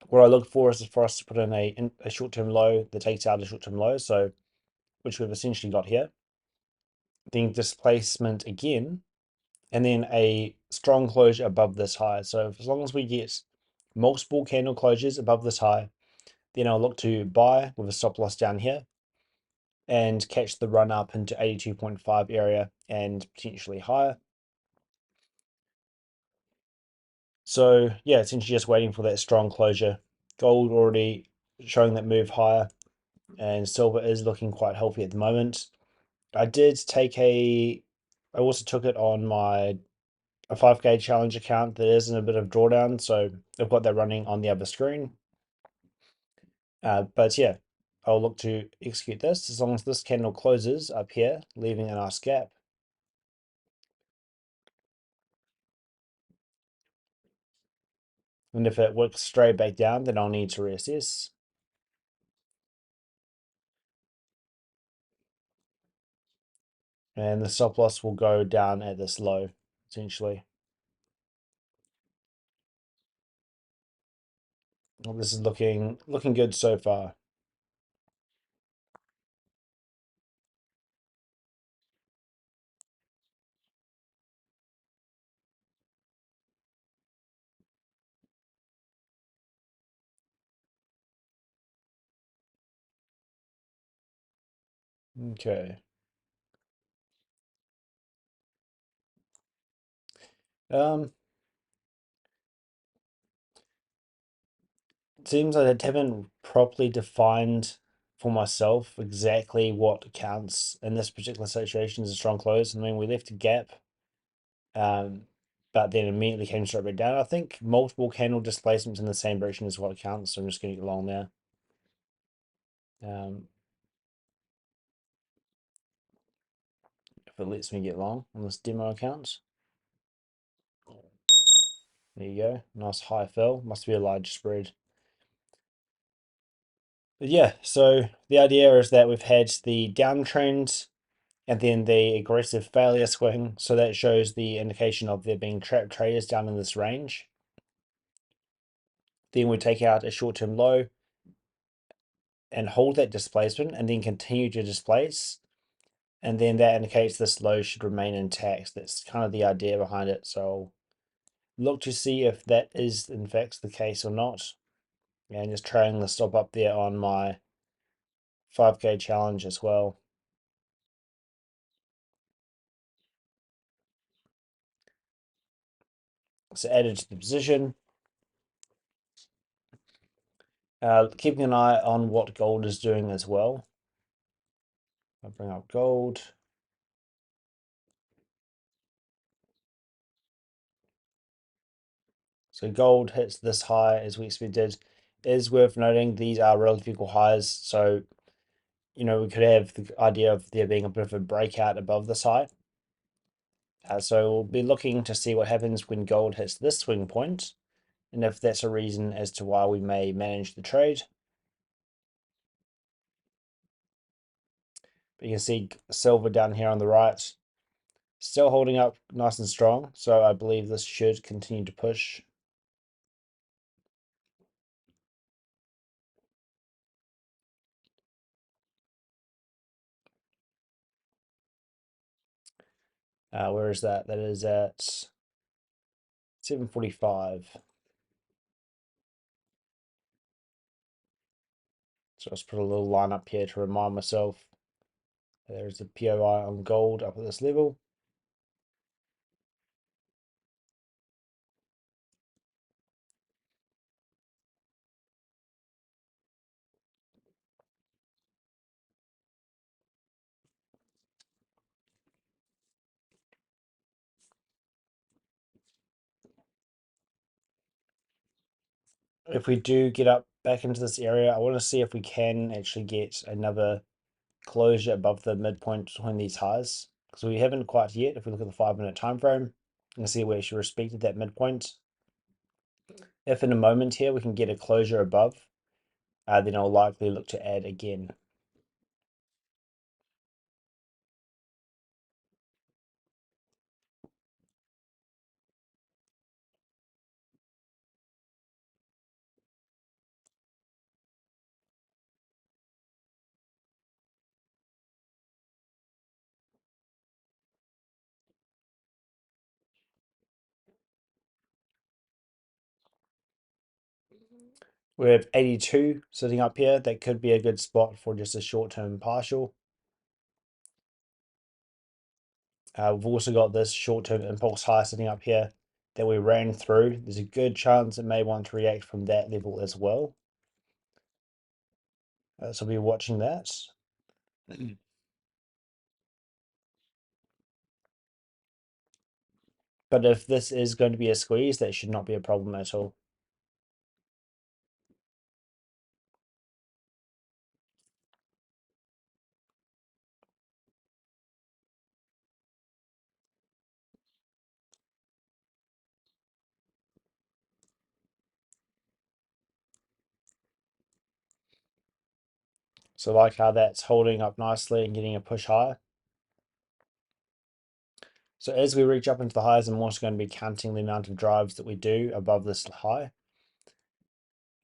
What I look for is for us to put in a short-term low that takes out a short-term low, so which we've essentially got here. Then displacement again, and then a strong closure above this high. So as long as we get multiple candle closures above this high, then I'll look to buy with a stop loss down here and catch the run up into 82.5 area and potentially higher. So yeah, essentially just waiting for that strong closure. Gold already showing that move higher, and silver is looking quite healthy at the moment. I also took it on a 5K challenge account that is in a bit of drawdown, so I've got that running on the other screen. But yeah, I'll look to execute this as long as this candle closes up here, leaving a nice gap. And if it works straight back down, then I'll need to reassess. And the stop loss will go down at this low, essentially. Well, this is looking good so far. Okay. Um, it seems I haven't properly defined for myself exactly what counts in this particular situation as a strong close. I mean, we left a gap, but then immediately came straight back down. I think multiple candle displacements in the same direction is what counts, so I'm just going to get long there. If it lets me get long on this demo account. There you go. Nice high fill. Must be a large spread. But yeah, so the idea is that we've had the downtrend and then the aggressive failure swing. So that shows the indication of there being trap traders down in this range. Then we take out a short-term low and hold that displacement and then continue to displace. And then that indicates this low should remain intact. That's kind of the idea behind it. So look to see if that is in fact the case or not. And just trailing the stop up there on my 5K challenge as well. So added to the position. Keeping an eye on what gold is doing as well. I'll bring up gold. So gold hits this high as we expected. It is worth noting these are relative equal highs. So, we could have the idea of there being a bit of a breakout above this high. So we'll be looking to see what happens when gold hits this swing point, and if that's a reason as to why we may manage the trade. But you can see silver down here on the right, still holding up nice and strong. So I believe this should continue to push. Where is that? That is at 7:45. So let's put a little line up here to remind myself. There's the POI on gold up at this level. if we do get up back into this area, I want to see if we can actually get another closure above the midpoint between these highs, because we haven't quite yet. If we look at the 5-minute time frame, you can see we actually respected that midpoint. If in a moment here we can get a closure above, then I'll likely look to add again. We have 82 sitting up here. That could be a good spot for just a short-term partial. We've also got this short-term impulse high sitting up here that we ran through. There's a good chance it may want to react from that level as well. So we'll be watching that. But if this is going to be a squeeze, that should not be a problem at all. So I like how that's holding up nicely and getting a push higher. So as we reach up into the highs, I'm also going to be counting the amount of drives that we do above this high.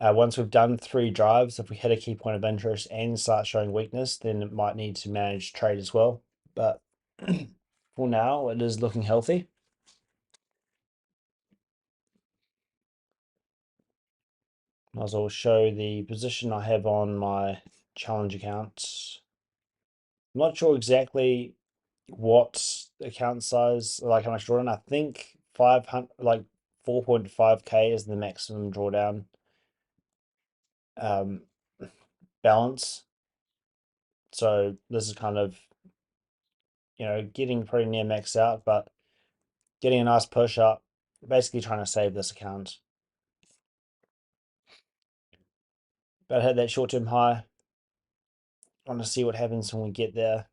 Once we've done 3 drives, if we hit a key point of interest and start showing weakness, then it might need to manage trade as well. But for now, it is looking healthy. Might as well show the position I have on my challenge accounts. I'm not sure exactly what account size, like how much drawdown. I think 500, like 4.5k is the maximum drawdown um, balance. So this is kind of, getting pretty near maxed out, but getting a nice push up, basically trying to save this account. But I had that short-term high. Want to see what happens when we get there.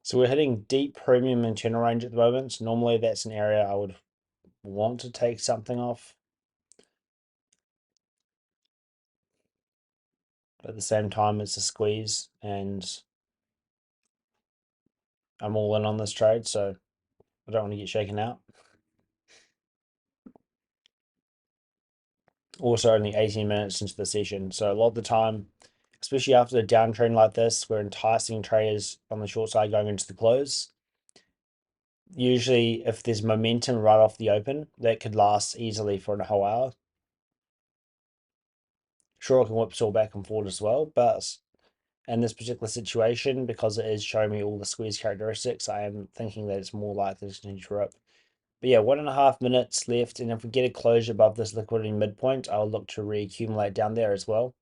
So we're hitting deep premium internal range at the moment. Normally that's an area I would want to take something off. But at the same time, it's a squeeze and I'm all in on this trade, so I don't want to get shaken out. Also, only 18 minutes into the session, so a lot of the time, especially after a downtrend like this, we're enticing traders on the short side going into the close. Usually, if there's momentum right off the open, that could last easily for a whole hour. Sure, it can whipsaw back and forward as well, but in this particular situation, because it is showing me all the squeeze characteristics, I am thinking that it's more likely to continue to rip. But yeah, 1.5 minutes left, and if we get a closure above this liquidity midpoint, I'll look to reaccumulate down there as well.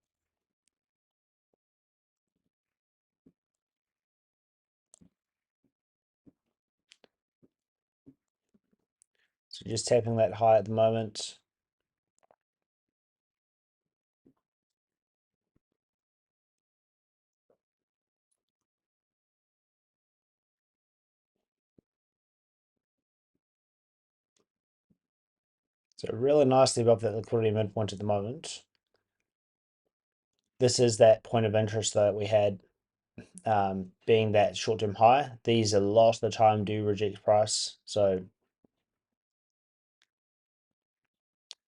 So just tapping that high at the moment. So really nicely above that liquidity midpoint at the moment. This is that point of interest that we had, being that short-term high. These a lot of the time do reject price. So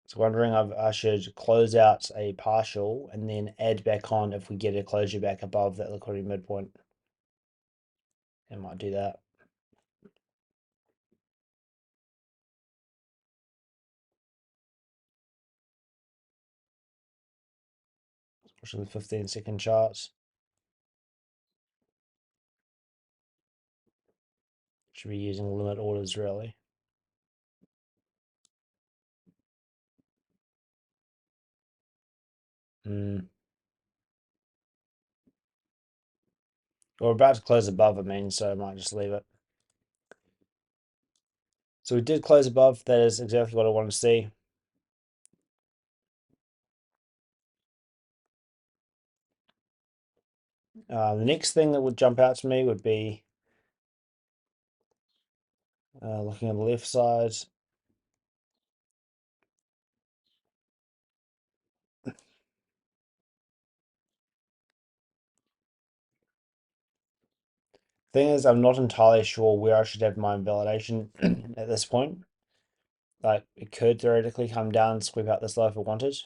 it's wondering if I should close out a partial and then add back on if we get a closure back above that liquidity midpoint. I might do that. Especially the 15-second charts. Should be using limit orders really. We're about to close above, so I might just leave it. So we did close above. That is exactly what I want to see. The next thing that would jump out to me would be looking on the left side. Thing is, I'm not entirely sure where I should have my invalidation at this point. Like, it could theoretically come down and sweep out this low if I wanted,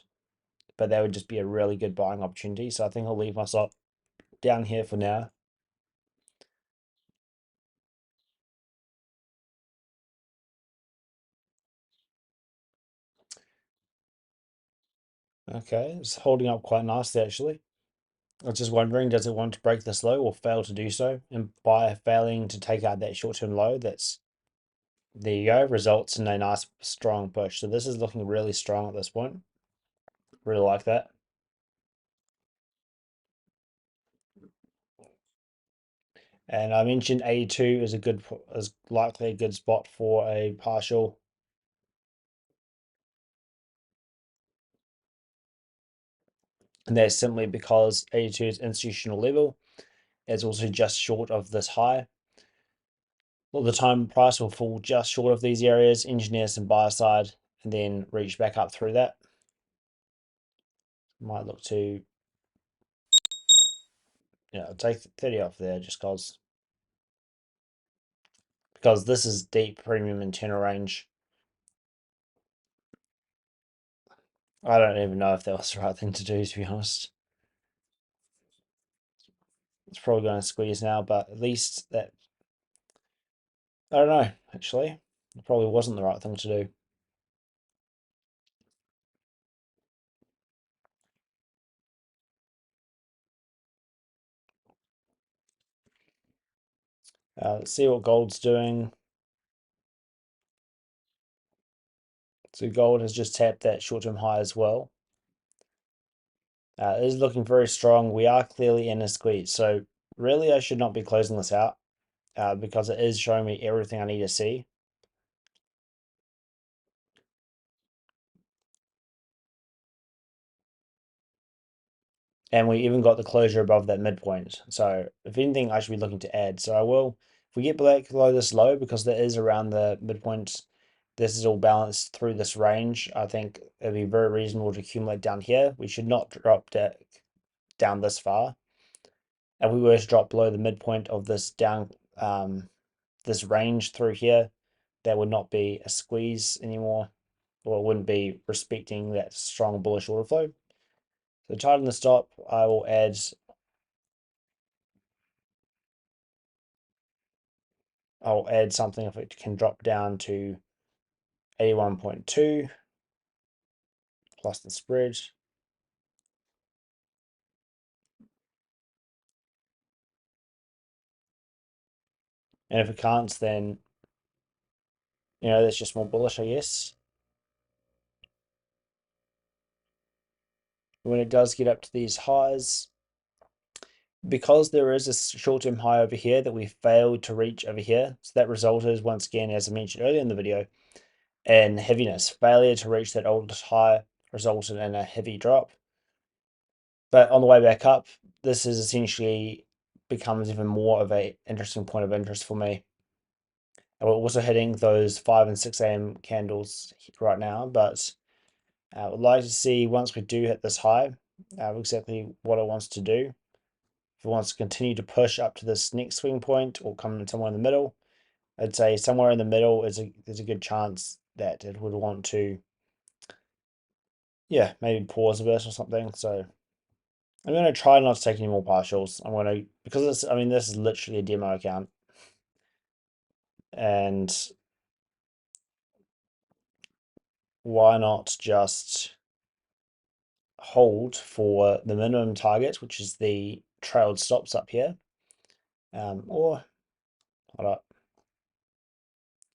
but that would just be a really good buying opportunity. So I think I'll leave my stop down here for now. Okay, it's holding up quite nicely actually. I was just wondering, does it want to break this low or fail to do so? And by failing to take out that short-term low, that's there you go, results in a nice strong push. So this is looking really strong at this point. Really like that. And I mentioned 82 is likely a good spot for a partial. And that's simply because 82 is institutional level. It's also just short of this high. All the time price will fall just short of these areas, engineer some buy side, and then reach back up through that. Might look to, take 30 off there just because this is deep premium and tenor range. I don't even know if that was the right thing to do, to be honest. It's probably going to squeeze now, but at least that, I don't know, actually. It probably wasn't the right thing to do. Let's see what gold's doing. So gold has just tapped that short-term high as well. It is looking very strong. We are clearly in a squeeze. So really I should not be closing this out because it is showing me everything I need to see. And we even got the closure above that midpoint. So if anything, I should be looking to add. So I will, if we get below this low, because that is around the midpoint, this is all balanced through this range. I think it'd be very reasonable to accumulate down here. We should not drop down this far. If we were to drop below the midpoint of this this range through here, that would not be a squeeze anymore, or it wouldn't be respecting that strong bullish order flow. So tighten the stop, I will add I'll add something if it can drop down to 81.2 plus the spread. And if it can't, then, that's just more bullish, I guess. When it does get up to these highs, because there is a short-term high over here that we failed to reach over here, so that resulted, once again, as I mentioned earlier in the video, in heaviness. Failure to reach that oldest high resulted in a heavy drop. But on the way back up, this is essentially becomes even more of a interesting point of interest for me. And we're also hitting those 5 and 6 a.m. candles right now, but I would like to see, once we do hit this high, exactly what it wants to do. If it wants to continue to push up to this next swing point or come in somewhere in the middle, I'd say somewhere in the middle there's a good chance that it would want to, maybe pause a bit or something. So I'm going to try not to take any more partials. I'm going to, because this is literally a demo account, and why not just hold for the minimum target, which is the trailed stops up here, or hold up.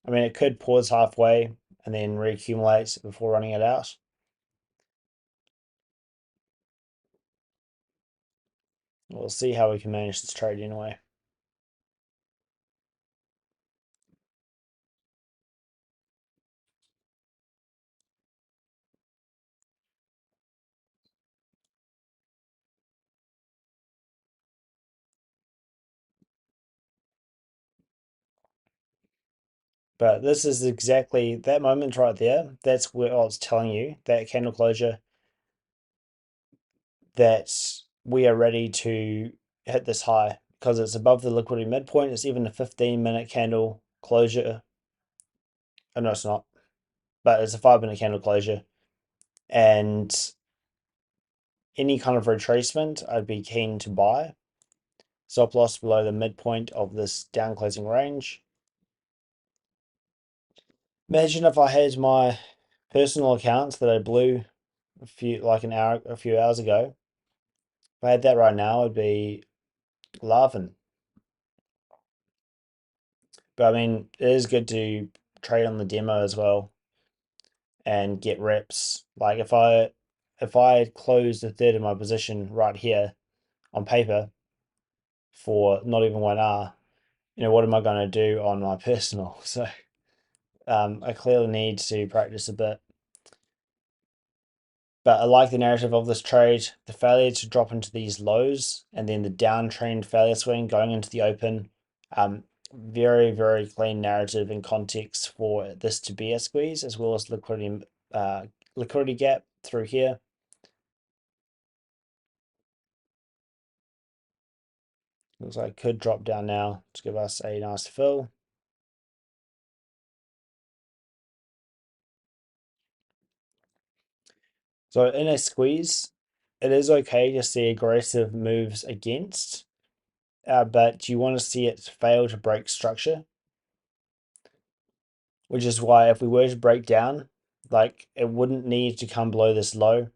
It could pause halfway and then reaccumulate before running it out. We'll see how we can manage this trade anyway. But this is exactly that moment right there. That's where I was telling you that candle closure, that we are ready to hit this high because it's above the liquidity midpoint. It's even a 15-minute candle closure. Oh, no, it's not, but it's a 5-minute candle closure. And any kind of retracement, I'd be keen to buy. Stop loss below the midpoint of this down closing range. Imagine if I had my personal accounts that I blew a few hours ago. If I had that right now, I'd be laughing. But I mean, it is good to trade on the demo as well and get reps. Like if I had closed a third of my position right here on paper for not even 1 hour, what am I going to do on my personal? So I clearly need to practice a bit. But I like the narrative of this trade. The failure to drop into these lows and then the downtrend failure swing going into the open. Very, very clean narrative and context for this to be a squeeze, as well as liquidity gap through here. Looks like it could drop down now to give us a nice fill. So in a squeeze, it is okay to see aggressive moves against, but you want to see it fail to break structure, which is why if we were to break down, like it wouldn't need to come below this low.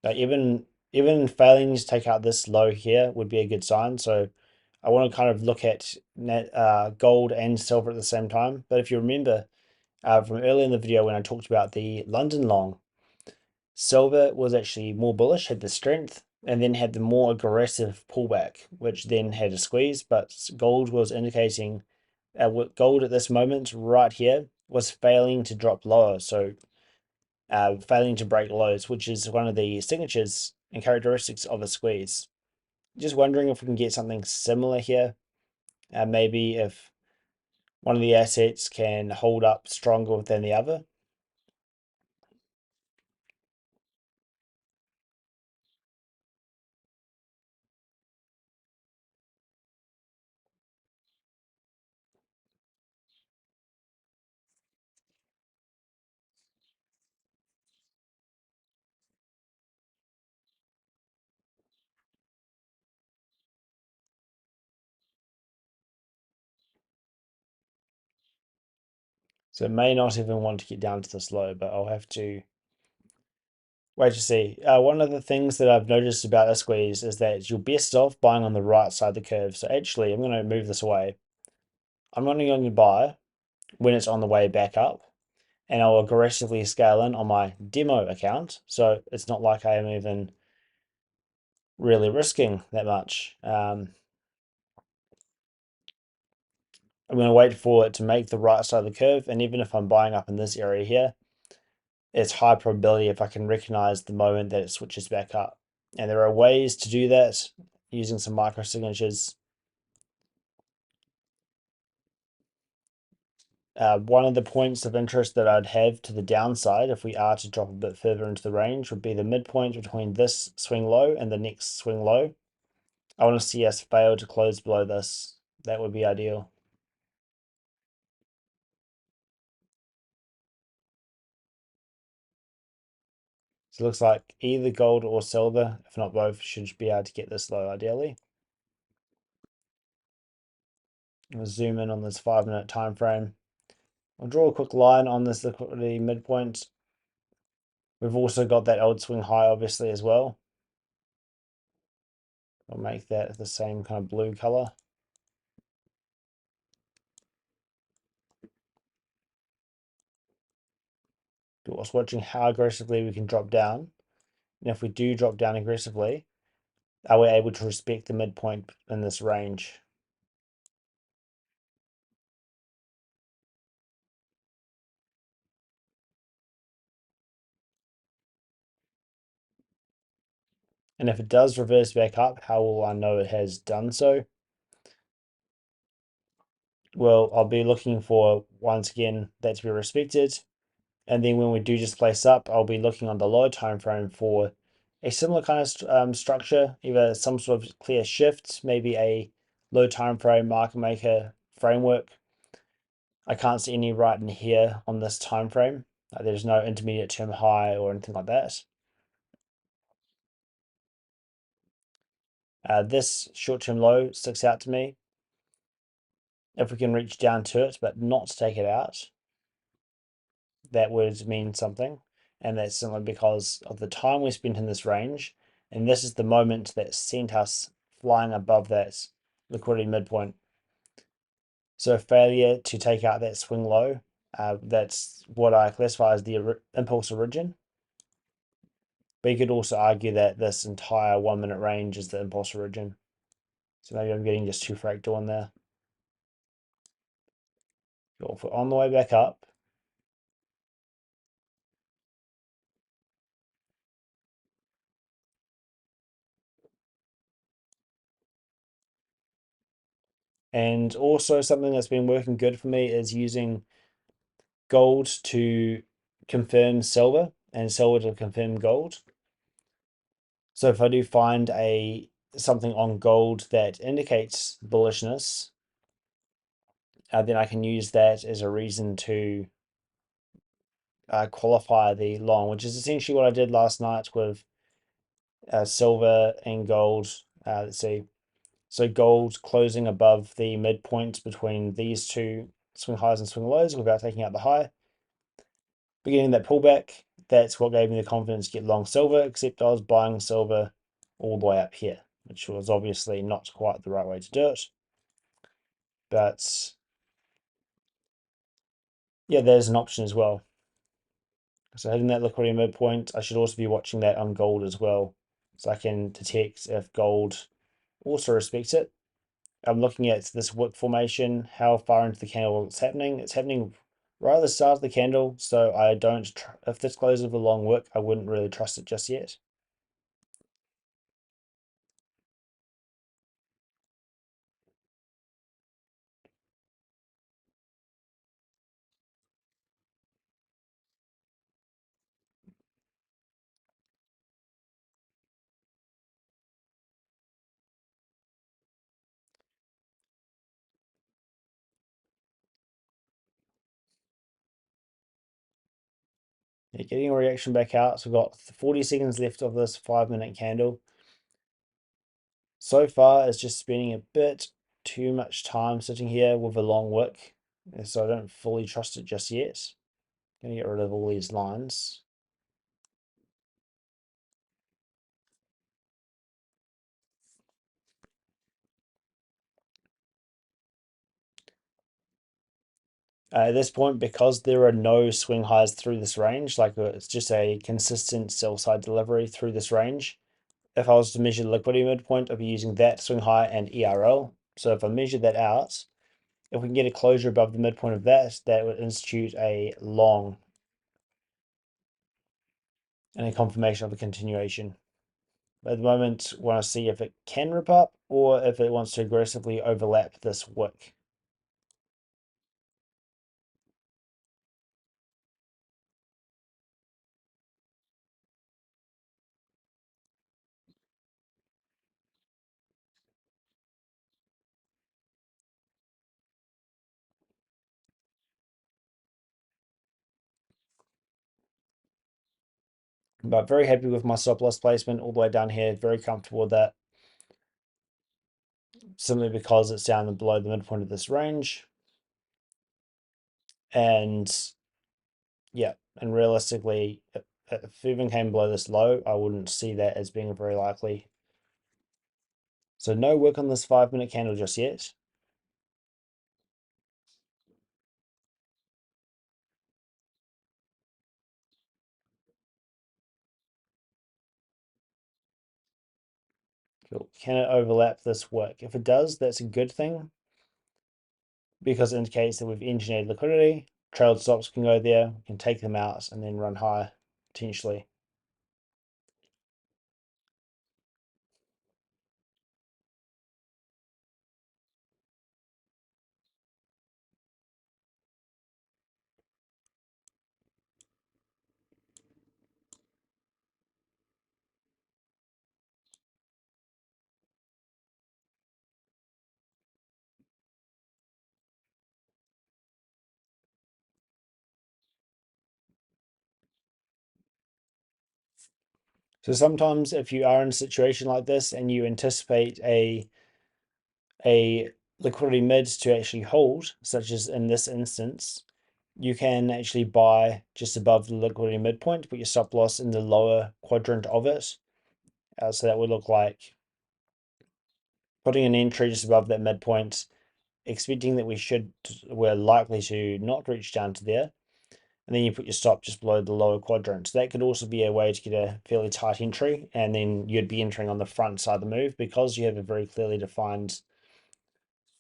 Like even failing to take out this low here would be a good sign. So I want to kind of look at gold and silver at the same time. But if you remember from earlier in the video when I talked about the London long, silver was actually more bullish, had the strength, and then had the more aggressive pullback, which then had a squeeze. But gold was indicating gold at this moment right here was failing to drop lower. So failing to break lows, which is one of the signatures and characteristics of a squeeze. Just wondering if we can get something similar here. Maybe if one of the assets can hold up stronger than the other. So it may not even want to get down to this low, but I'll have to wait to see. One of the things that I've noticed about a squeeze is that you're best off buying on the right side of the curve. So actually, I'm going to move this away. I'm only going to buy when it's on the way back up, and I'll aggressively scale in on my demo account. So it's not like I am even really risking that much. I'm going to wait for it to make the right side of the curve, and even if I'm buying up in this area here, it's high probability if I can recognize the moment that it switches back up. And there are ways to do that using some micro signatures. One of the points of interest that I'd have to the downside, if we are to drop a bit further into the range, would be the midpoint between this swing low and the next swing low. I want to see us fail to close below this. That would be ideal. So it looks like either gold or silver, if not both, should be able to get this low ideally. We'll zoom in on this 5-minute time frame. I'll draw a quick line on this liquidity midpoint. We've also got that old swing high obviously as well. I'll make that the same kind of blue color. Just watching how aggressively we can drop down. And if we do drop down aggressively, are we able to respect the midpoint in this range? And if it does reverse back up, how will I know it has done so? Well, I'll be looking for, once again, that to be respected. And then when we do just place up, I'll be looking on the lower time frame for a similar kind of structure, either some sort of clear shift, maybe a low time frame market maker framework. I can't see any right in here on this time frame. There's no intermediate term high or anything like that. This short-term low sticks out to me. If we can reach down to it, but not take it out, that would mean something. And that's simply because of the time we spent in this range. And this is the moment that sent us flying above that liquidity midpoint. So failure to take out that swing low, that's what I classify as the impulse origin. But you could also argue that this entire 1 minute range is the impulse origin. So maybe I'm getting just too fractal in there. Go for on the way back up. And also something that's been working good for me is using gold to confirm silver and silver to confirm gold. So if I do find something on gold that indicates bullishness, then I can use that as a reason to qualify the long, which is essentially what I did last night with silver and gold. Let's see. So gold closing above the midpoint between these two swing highs and swing lows without taking out the high. Beginning that pullback, that's what gave me the confidence to get long silver, except I was buying silver all the way up here, which was obviously not quite the right way to do it. But yeah, there's an option as well. So hitting that liquidity midpoint, I should also be watching that on gold as well. So I can detect if gold also respects it. I'm looking at this wick formation, how far into the candle it's happening. It's happening right at the start of the candle, so I don't, if this closes with a long wick, I wouldn't really trust it just yet. Yeah, getting a reaction back out. So we've got 40 seconds left of this 5 minute candle. So far, it's just spending a bit too much time sitting here with a long wick. So I don't fully trust it just yet. Gonna get rid of all these lines. At this point, because there are no swing highs through this range, like it's just a consistent sell side delivery through this range. If I was to measure the liquidity midpoint, I'd be using that swing high and ERL. So if I measure that out, if we can get a closure above the midpoint of that, that would institute a long and a confirmation of a continuation. But at the moment, I want to see if it can rip up or if it wants to aggressively overlap this wick. But very happy with my stop loss placement all the way down here. Very comfortable with that. Simply because it's down below the midpoint of this range. And yeah, and realistically, if even came below this low, I wouldn't see that as being very likely. So no work on this 5 minute candle just yet. Cool. Can it overlap this wick? If it does, that's a good thing because it indicates that we've engineered liquidity. Trailed stops can go there, we can take them out and then run higher potentially. So sometimes if you are in a situation like this and you anticipate a liquidity mid to actually hold, such as in this instance, you can actually buy just above the liquidity midpoint, put your stop loss in the lower quadrant of it. So that would look like putting an entry just above that midpoint, expecting that we're likely to not reach down to there, and then you put your stop just below the lower quadrant. So that could also be a way to get a fairly tight entry, and then you'd be entering on the front side of the move because you have a very clearly defined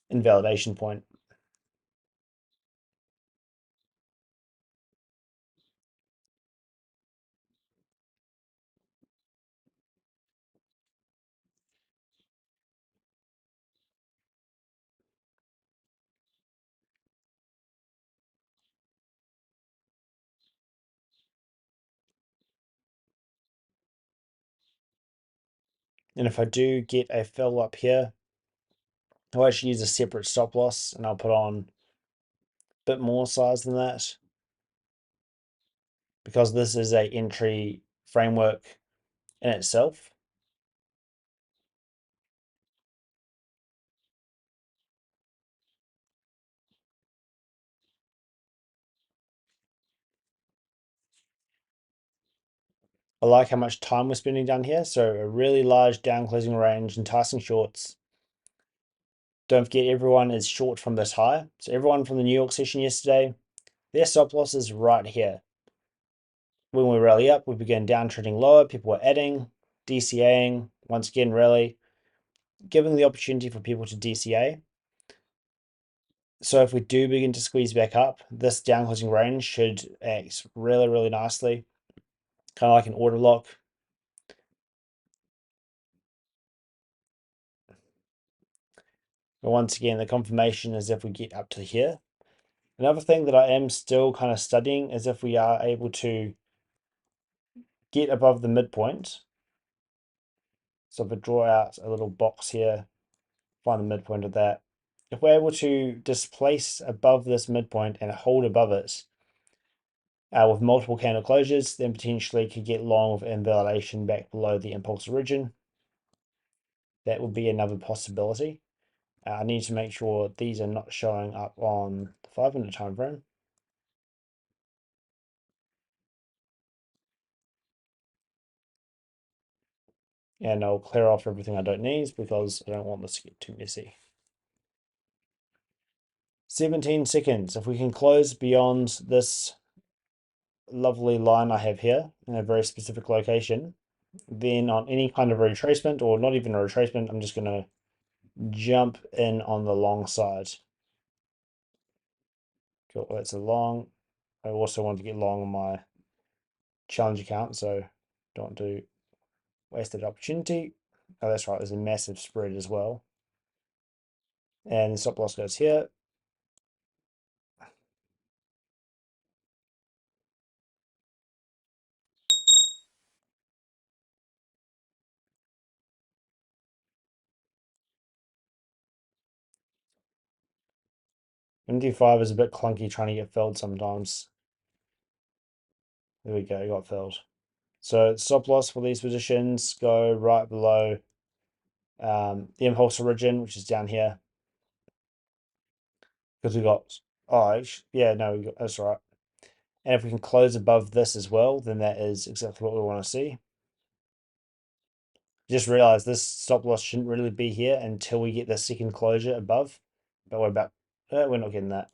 invalidation point. And if I do get a fill up here, I'll actually use a separate stop loss and I'll put on a bit more size than that because this is a entry framework in itself. I like how much time we're spending down here. So a really large down closing range, enticing shorts. Don't forget everyone is short from this high. So everyone from the New York session yesterday, their stop loss is right here. When we rally up, we begin down trending lower. People are adding, DCAing, once again, rally, giving the opportunity for people to DCA. So if we do begin to squeeze back up, this down closing range should act really, really nicely. Kind of like an order lock. But once again, the confirmation is if we get up to here. Another thing that I am still kind of studying is if we are able to get above the midpoint. So if I draw out a little box here, find the midpoint of that. If we're able to displace above this midpoint and hold above it with multiple candle closures, then potentially could get long with invalidation back below the impulse origin. That would be another possibility. I need to make sure these are not showing up on the 5-minute time frame. And I'll clear off everything I don't need because I don't want this to get too messy. 17 seconds. If we can close beyond this lovely line I have here in a very specific location, then on any kind of retracement, or not even a retracement, I'm just going to jump in on the long side. Cool, that's a long. I also want to get long on my challenge account, so don't want to waste that opportunity. Oh, that's right, there's a massive spread as well. And the stop loss goes here. MD5 is a bit clunky trying to get filled sometimes. There we go, got filled. So stop loss for these positions go right below the impulse origin, which is down here. Because we got, oh, yeah, no, that's right. And if we can close above this as well, then that is exactly what we want to see. Just realize this stop loss shouldn't really be here until we get the second closure above. But we're not getting that.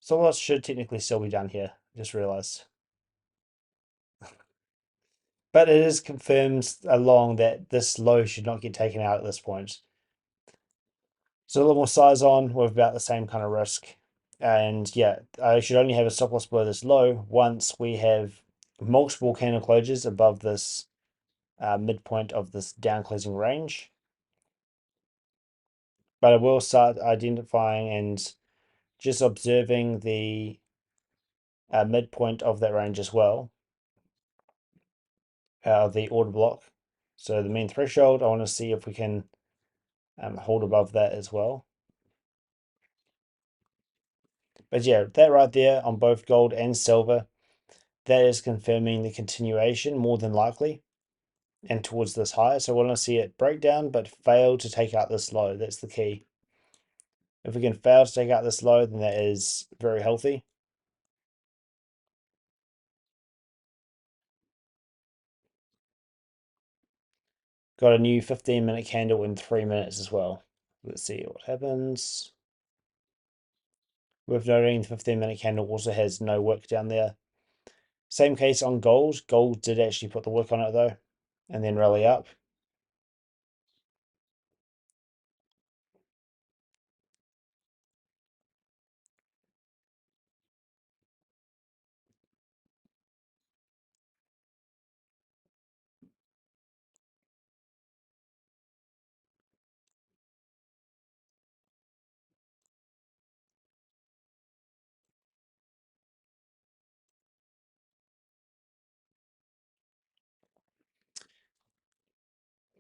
Stop loss should technically still be down here. Just realized. But it is confirmed along that this low should not get taken out at this point. So a little more size on with about the same kind of risk. And yeah, I should only have a stop loss below this low once we have multiple candle closures above this midpoint of this down closing range. But I will start identifying and just observing the midpoint of that range as well, the order block. So the mean threshold, I want to see if we can hold above that as well. But yeah, that right there on both gold and silver, that is confirming the continuation more than likely and towards this high. So I want to see it break down but fail to take out this low. That's the key. If we can fail to take out this low, then that is very healthy. Got a new 15-minute candle in 3 minutes as well. Let's see what happens. Worth noting, the 15-minute candle also has no wick down there. Same case on gold. Gold did actually put the wick on it though, and then rally up.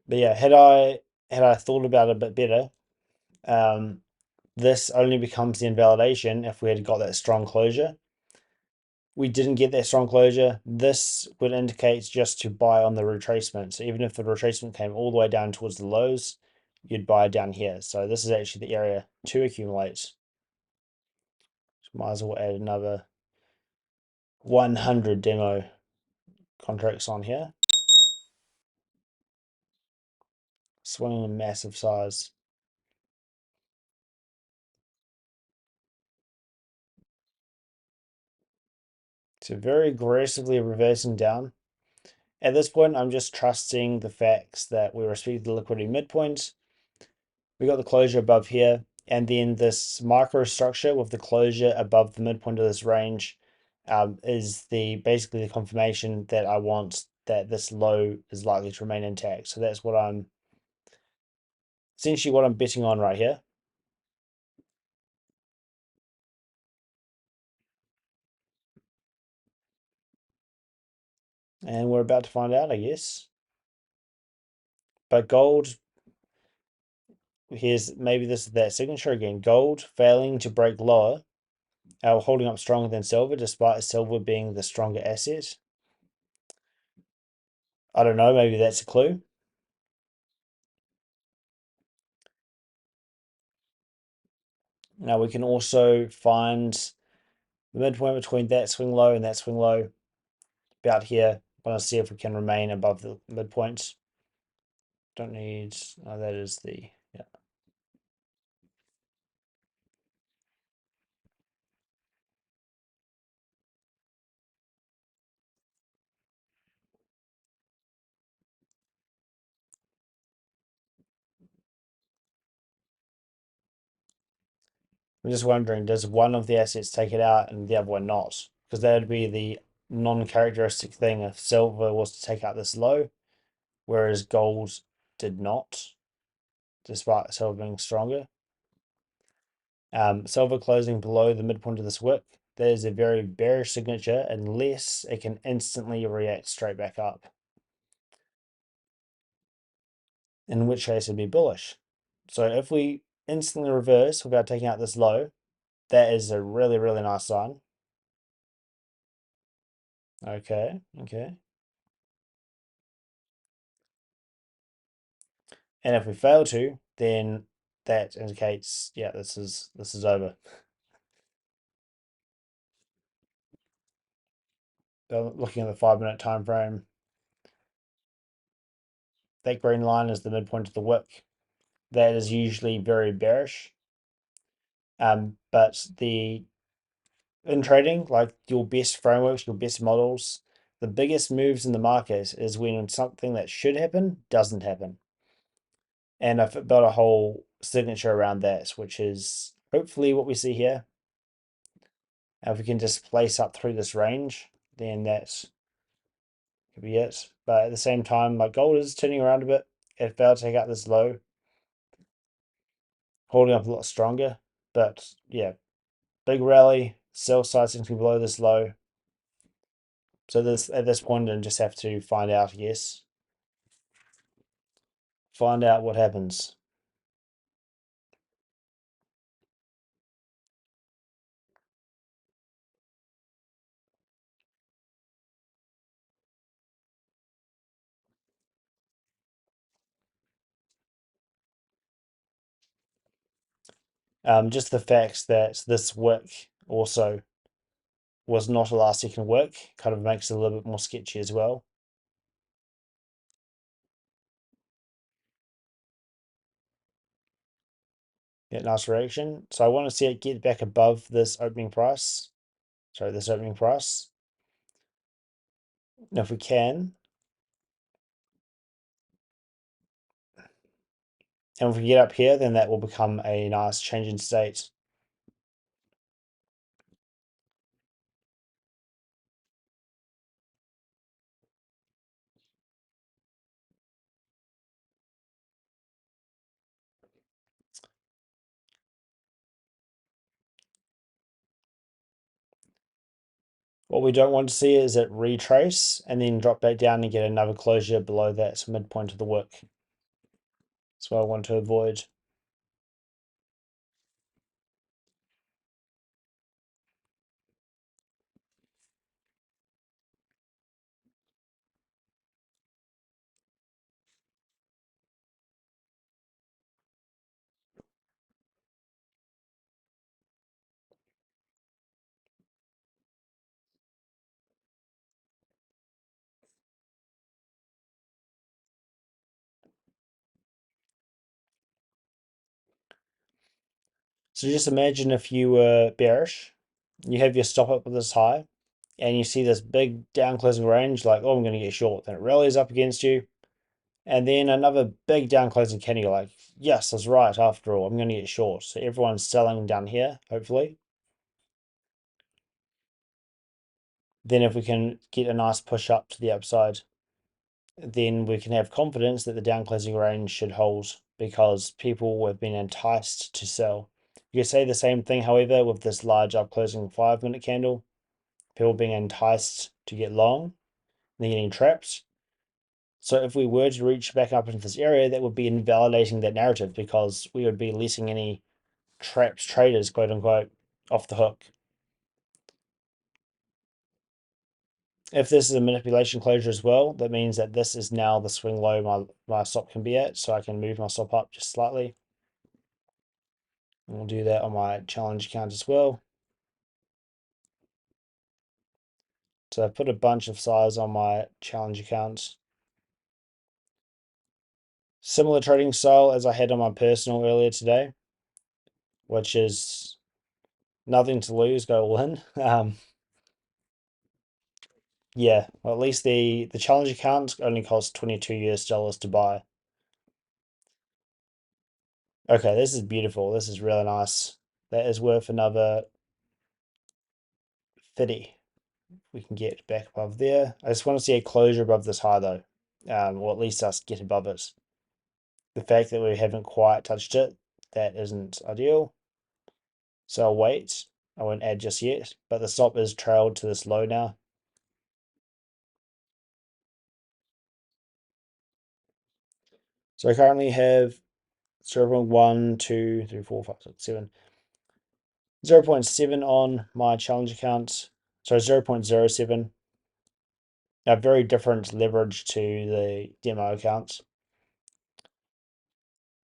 But yeah, had I thought about it a bit better, this only becomes the invalidation if we had got that strong closure. We didn't get that strong closure. This would indicate just to buy on the retracement. So even if the retracement came all the way down towards the lows, you'd buy down here. So this is actually the area to accumulate. So might as well add another 100 demo contracts on here. Swinging a massive size. So very aggressively reversing down. At this point, I'm just trusting the facts that we respect the liquidity midpoint. We got the closure above here, and then this microstructure with the closure above the midpoint of this range is basically the confirmation that I want that this low is likely to remain intact. So that's what I'm essentially what I'm betting on right here. And we're about to find out, I guess. But gold, here's maybe this is that signature again. Gold failing to break lower, holding up stronger than silver, despite silver being the stronger asset. I don't know, maybe that's a clue. Now we can also find the midpoint between that swing low and that swing low about here. I want to see if we can remain above the midpoint. Don't need, oh, that is the, yeah. I'm just wondering, does one of the assets take it out and the other one not? Because that would be the non-characteristic thing if silver was to take out this low, whereas gold did not, despite silver being stronger. Silver closing below the midpoint of this wick, that is a very bearish signature unless it can instantly react straight back up. In which case it'd be bullish. So if we instantly reverse without taking out this low, that is a really, really nice sign. Okay, okay. And if we fail to, then that indicates, yeah, this is over. Looking at the 5-minute time frame, that green line is the midpoint of the wick. That is usually very bearish. But in trading, like your best frameworks, your best models, the biggest moves in the market is when something that should happen doesn't happen. And I've built a whole signature around that, which is hopefully what we see here. And if we can just place up through this range, then that could be it. But at the same time, my gold is turning around a bit. It failed to take out this low, holding up a lot stronger. But yeah, big rally, sell side seems to be below this low. So this at this point, I just have to find out, I guess. Find out what happens. Just the fact that this wick also was not a last second wick kind of makes it a little bit more sketchy as well. Yeah, nice reaction. So I want to see it get back above this opening price. Sorry, this opening price. And if we can, and if we get up here, then that will become a nice change in state. What we don't want to see is it retrace and then drop back down and get another closure below that midpoint of the wick. That's what I want to avoid. So just imagine if you were bearish, you have your stop up with this high, and you see this big down closing range, like, oh, I'm going to get short. Then it rallies up against you, and then another big down closing candle. You're like, yes, I was right after all. I'm going to get short. So everyone's selling down here, hopefully. Then if we can get a nice push up to the upside, then we can have confidence that the down closing range should hold because people have been enticed to sell. You could say the same thing, however, with this large up closing 5 minute candle. People being enticed to get long, they're getting trapped. So if we were to reach back up into this area, that would be invalidating that narrative because we would be letting any trapped traders, quote unquote, off the hook. If this is a manipulation closure as well, that means that this is now the swing low my stop can be at, so I can move my stop up just slightly. And we'll do that on my challenge account as well. So I've put a bunch of size on my challenge account. Similar trading style as I had on my personal earlier today, which is nothing to lose, go all in. Yeah, well, at least the challenge account only costs 22 US dollars to buy. Okay, this is beautiful. This is really nice. That is worth another 50. We can get back above there. I just want to see a closure above this high though, or at least us get above it. The fact that we haven't quite touched it, that isn't ideal. So I'll wait. I won't add just yet, but the stop is trailed to this low now. So I currently have 0.1, 2, 3, 4, 5, 6, 7. 0.7 on my challenge account. So 0.07. A very different leverage to the demo account.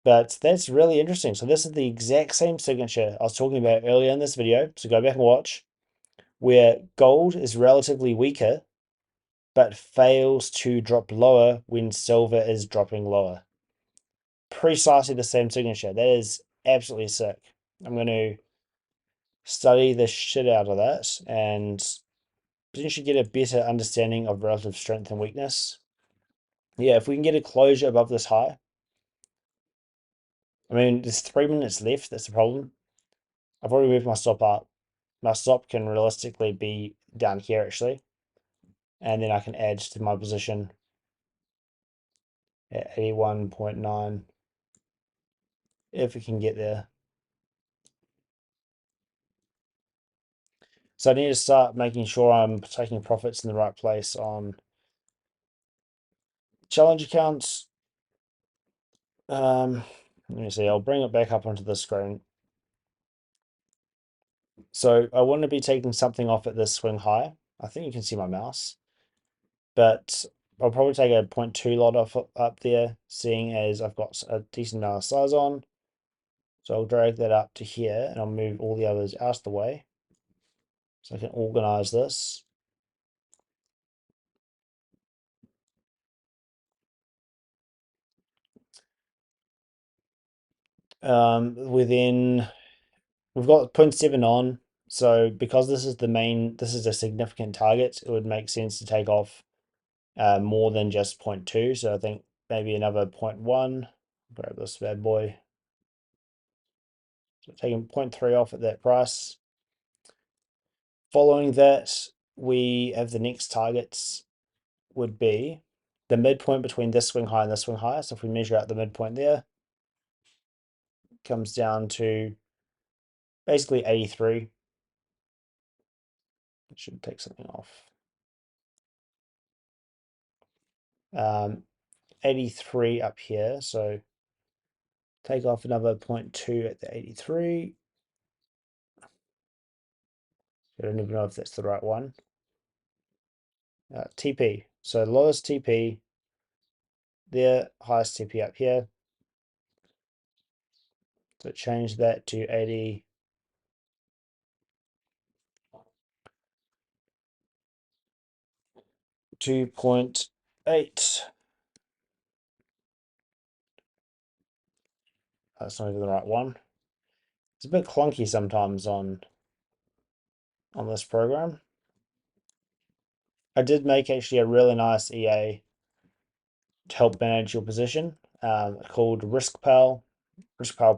But that's really interesting. So this is the exact same signature I was talking about earlier in this video. So go back and watch where gold is relatively weaker, but fails to drop lower when silver is dropping lower. Precisely the same signature. That is absolutely sick. I'm going to study the shit out of that and potentially get a better understanding of relative strength and weakness. Yeah, if we can get a closure above this high, I mean, there's 3 minutes left. That's the problem. I've already moved my stop up. My stop can realistically be down here actually, and then I can add to my position at 81.9 if we can get there. So I need to start making sure I'm taking profits in the right place on challenge accounts. Let me see, I'll bring it back up onto the screen. So I want to be taking something off at this swing high. I think you can see my mouse, but I'll probably take a 0.2 lot off up there, seeing as I've got a decent amount of size on. So I'll drag that up to here and I'll move all the others out of the way so I can organize this. Within, we've got 0.7 on. So because this is the main, this is a significant target, it would make sense to take off more than just 0.2. So I think maybe another 0.1, grab this bad boy. So taking 0.3 off at that price. Following that, we have the next targets would be the midpoint between this swing high and this swing high. So if we measure out the midpoint there, it comes down to basically 83. It should take something off. 83 up here. So take off another 0.2 at the 83. I don't even know if that's the right one. TP. So lowest TP there, highest TP up here. So change that to 80. 2.8. That's not even the right one. It's a bit clunky sometimes on this program. I did make actually a really nice EA to help manage your position called RiskPal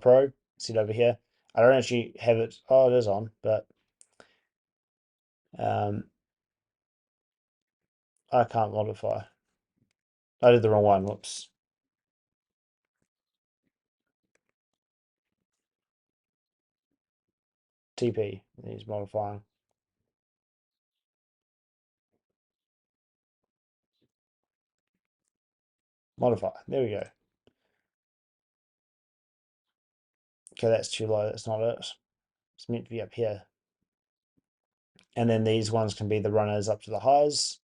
Pro. See it over here. I don't actually have it. Oh, it is on, but I can't modify. I did the wrong one. Whoops. TP needs modifying. Modify. There we go. Okay, that's too low. That's not it. It's meant to be up here. And then these ones can be the runners up to the highs.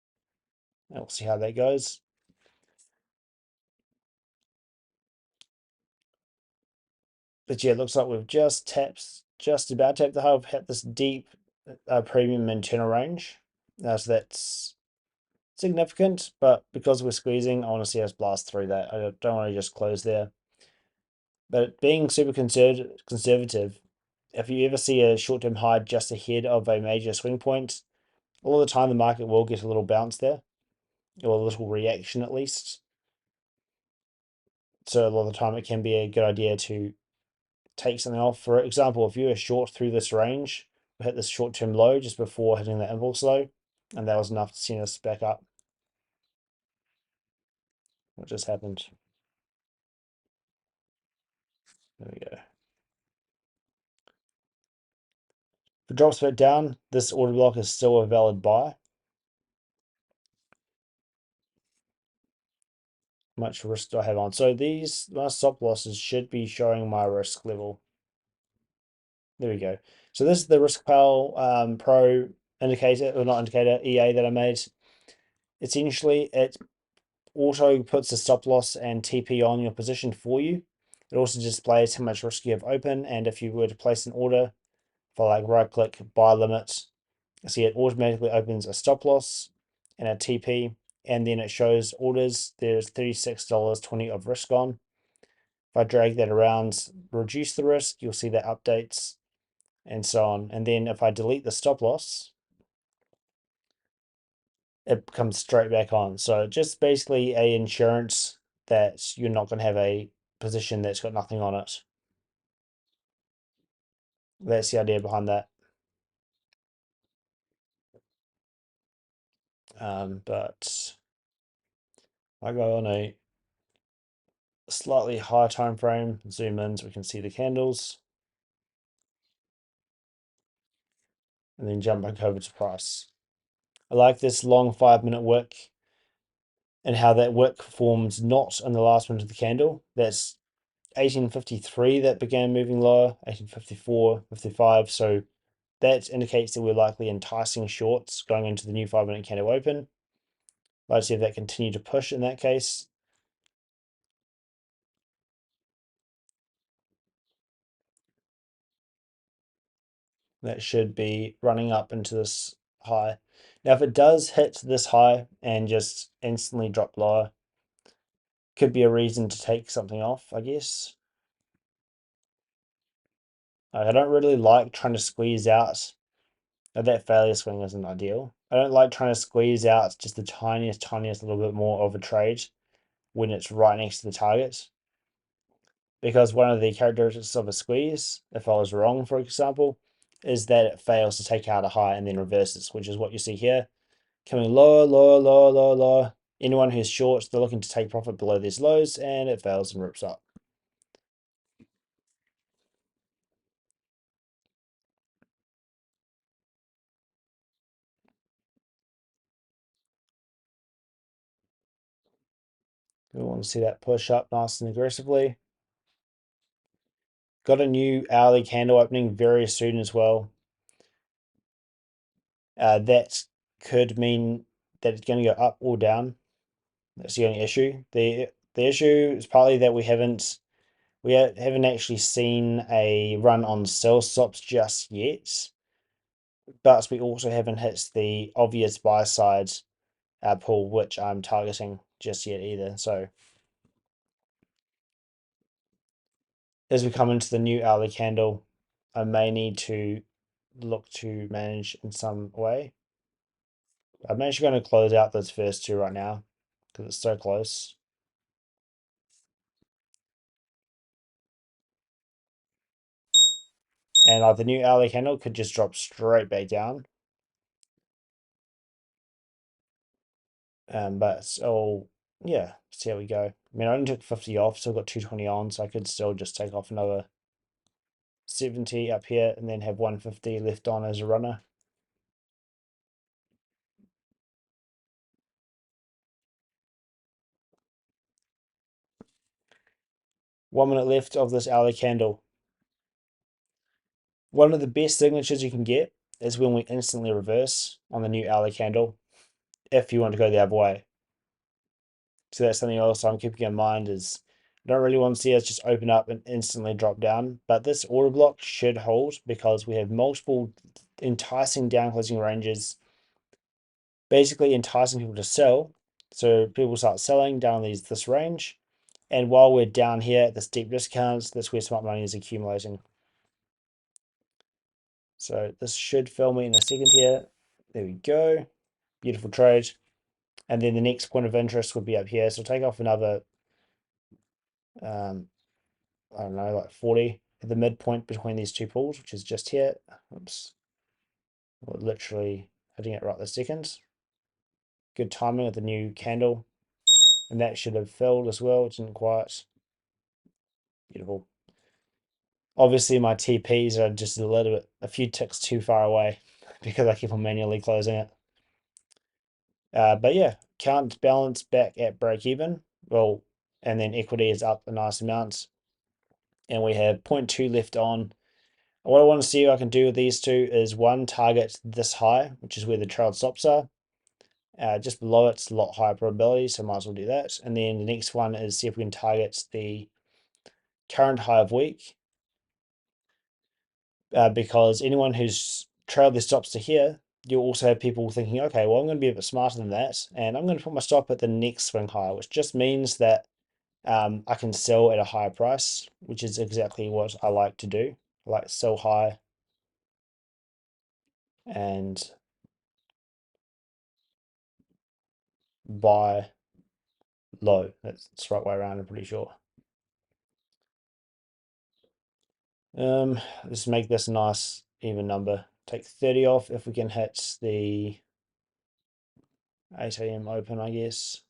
And we'll see how that goes. But yeah, it looks like we've just about tapped the high. We've hit this deep premium internal range. So that's significant, but because we're squeezing, I want to see us blast through that. I don't want to just close there. But being super conservative, if you ever see a short-term high just ahead of a major swing point, all the time the market will get a little bounce there, or a little reaction at least. So a lot of the time it can be a good idea to take something off. For example, if you were short through this range, we hit this short-term low just before hitting the impulse low, and that was enough to send us back up. What just happened? There we go. If it drops back down, this order block is still a valid buy. How much risk do I have on? So these, my stop losses should be showing my risk level. There we go. So this is the RiskPal Pro indicator, or not indicator, EA that I made. Essentially, it auto puts the stop loss and TP on your position for you. It also displays how much risk you have open, and if you were to place an order, if I like right click buy limit, see it automatically opens a stop loss and a TP, and then it shows orders. There's $36.20 of risk on. If I drag that around, reduce the risk, you'll see that updates and so on. And then if I delete the stop loss, it comes straight back on. So just basically a insurance that you're not going to have a position that's got nothing on it. That's the idea behind that. But I go on a slightly higher time frame, zoom in so we can see the candles, and then jump back over to price. I like this long 5-minute wick and how that wick forms not in the last minute of the candle. That's 1853 that began moving lower, 1854, 55. So that indicates that we're likely enticing shorts going into the new 5-minute candle open. Let's see if that continue to push in that case. That should be running up into this high. Now, if it does hit this high and just instantly drop lower, could be a reason to take something off, I guess. I don't really like trying to squeeze out. That failure swing isn't ideal. I don't like trying to squeeze out just the tiniest little bit more of a trade when it's right next to the target. Because one of the characteristics of a squeeze, if I was wrong, for example, is that it fails to take out a high and then reverses, which is what you see here. Coming lower, lower, lower, lower, lower. Anyone who's short, they're looking to take profit below these lows, and it fails and rips up. We want to see that push up nice and aggressively. Got a new hourly candle opening very soon as well. That could mean that it's going to go up or down. That's the only issue. The issue is partly that we haven't actually seen a run on sell stops just yet, but we also haven't hit the obvious buy side pull, which I'm targeting just yet either. So as we come into the new hourly candle, I may need to look to manage in some way. I'm actually going to close out those first two right now because it's so close. And the new hourly candle could just drop straight back down. But so yeah, see how we go. I mean, I only took 50 off, still got 220 on, so I could still just take off another 70 up here and then have 150 left on as a runner. One minute left of this hourly candle. One of the best signatures you can get is when we instantly reverse on the new hourly candle, if you want to go the other way. So that's something else I'm keeping in mind is I don't really want to see us just open up and instantly drop down, but this order block should hold because we have multiple enticing down closing ranges, basically enticing people to sell. So people start selling down this range. And while we're down here at this deep discounts, that's where smart money is accumulating. So this should fill me in a second here. There we go. Beautiful trade. And then the next point of interest would be up here. So take off another, I don't know, like 40 at the midpoint between these two pools, which is just here. Oops. We're literally hitting it right this second. Good timing of the new candle. And that should have filled as well. It didn't quite. Beautiful. Obviously, my TPs are just a few ticks too far away because I keep on manually closing it. But yeah, count balance back at break even. Well, and then equity is up a nice amount. And we have 0.2 left on. What I want to see what I can do with these two is one, target this high, which is where the trailed stops are. Just below it's a lot higher probability, so might as well do that. And then the next one is see if we can target the current high of week. Because anyone who's trailed their stops to here, you'll also have people thinking, okay, well, I'm going to be a bit smarter than that, and I'm going to put my stop at the next swing high, which just means that I can sell at a higher price, which is exactly what I like to do. I like to sell high and buy low. That's the right way around, I'm pretty sure. Let's make this a nice even number. Take 30 off if we can hit the 8 a.m. open, I guess.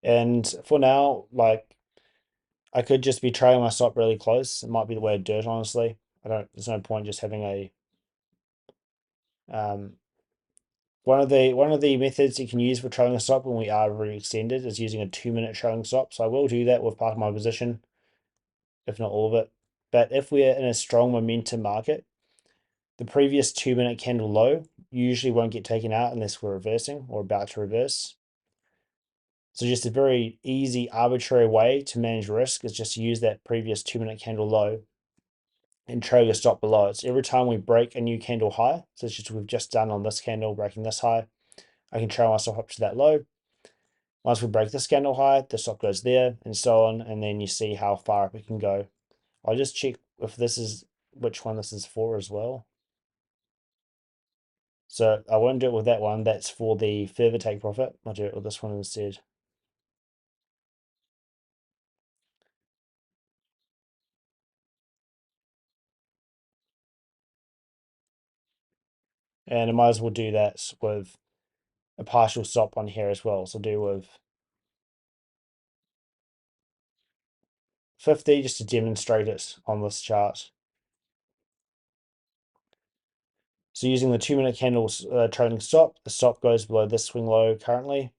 And for now, like, I could just be trailing my stop really close. It might be the way to do it, honestly. There's no point just having a um, one of the methods you can use for trailing a stop when we are really extended is using a 2-minute trailing stop. So I will do that with part of my position, if not all of it. But if we're in a strong momentum market, the previous 2-minute candle low usually won't get taken out unless we're reversing or about to reverse. So just a very easy, arbitrary way to manage risk is just to use that previous 2-minute candle low and trail your stop below it. So every time we break a new candle high, such as we've just done on this candle, breaking this high, I can trail my stop up to that low. Once we break this candle high, the stop goes there and so on, and then you see how far up it can go. I'll just check if this is which one this is for as well. So I won't do it with that one. That's for the further take profit. I'll do it with this one instead. And I might as well do that with a partial stop on here as well. So do with 50 just to demonstrate it on this chart. So using the 2-minute candles trailing stop, the stop goes below this swing low currently.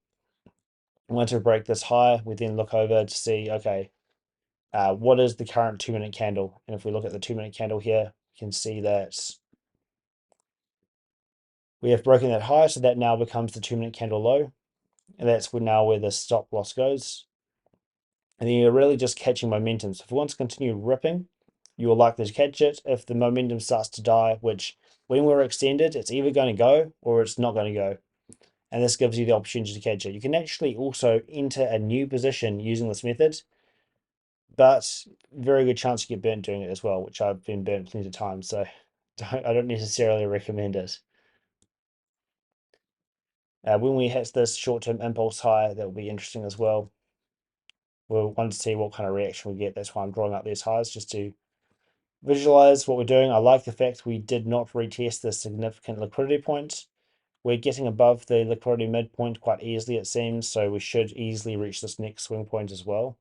Once we break this high, we then look over to see, okay, what is the current 2-minute candle? And if we look at the 2-minute candle here, we can see that we have broken that high, so that now becomes the 2-minute candle low. And that's now where the stop loss goes. And then you're really just catching momentum. So if we want to continue ripping, you will likely to catch it. If the momentum starts to die, which when we're extended, it's either going to go or it's not going to go. And this gives you the opportunity to catch it. You can actually also enter a new position using this method, but very good chance you get burnt doing it as well, which I've been burnt plenty of times. So I don't necessarily recommend it. When we hit this short-term impulse high, that will be interesting as well. We'll want to see what kind of reaction we get. That's why I'm drawing up these highs, just to visualize what we're doing. I like the fact we did not retest the significant liquidity point. We're getting above the liquidity midpoint quite easily, it seems, so we should easily reach this next swing point as well.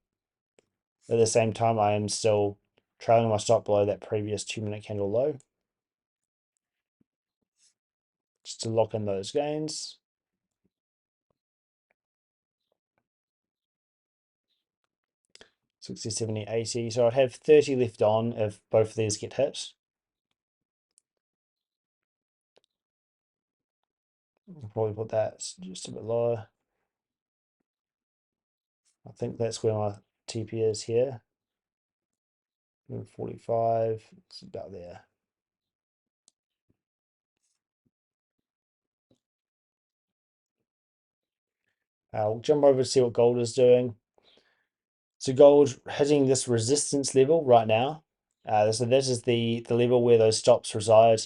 At the same time, I am still trailing my stop below that previous 2-minute candle low, just to lock in those gains. 60, 70, 80. So I'd have 30 left on if both of these get hit. I'll probably put that just a bit lower. I think that's where my TP is here. 45, it's about there. We'll jump over to see what gold is doing. So gold hitting this resistance level right now. So this is the level where those stops reside.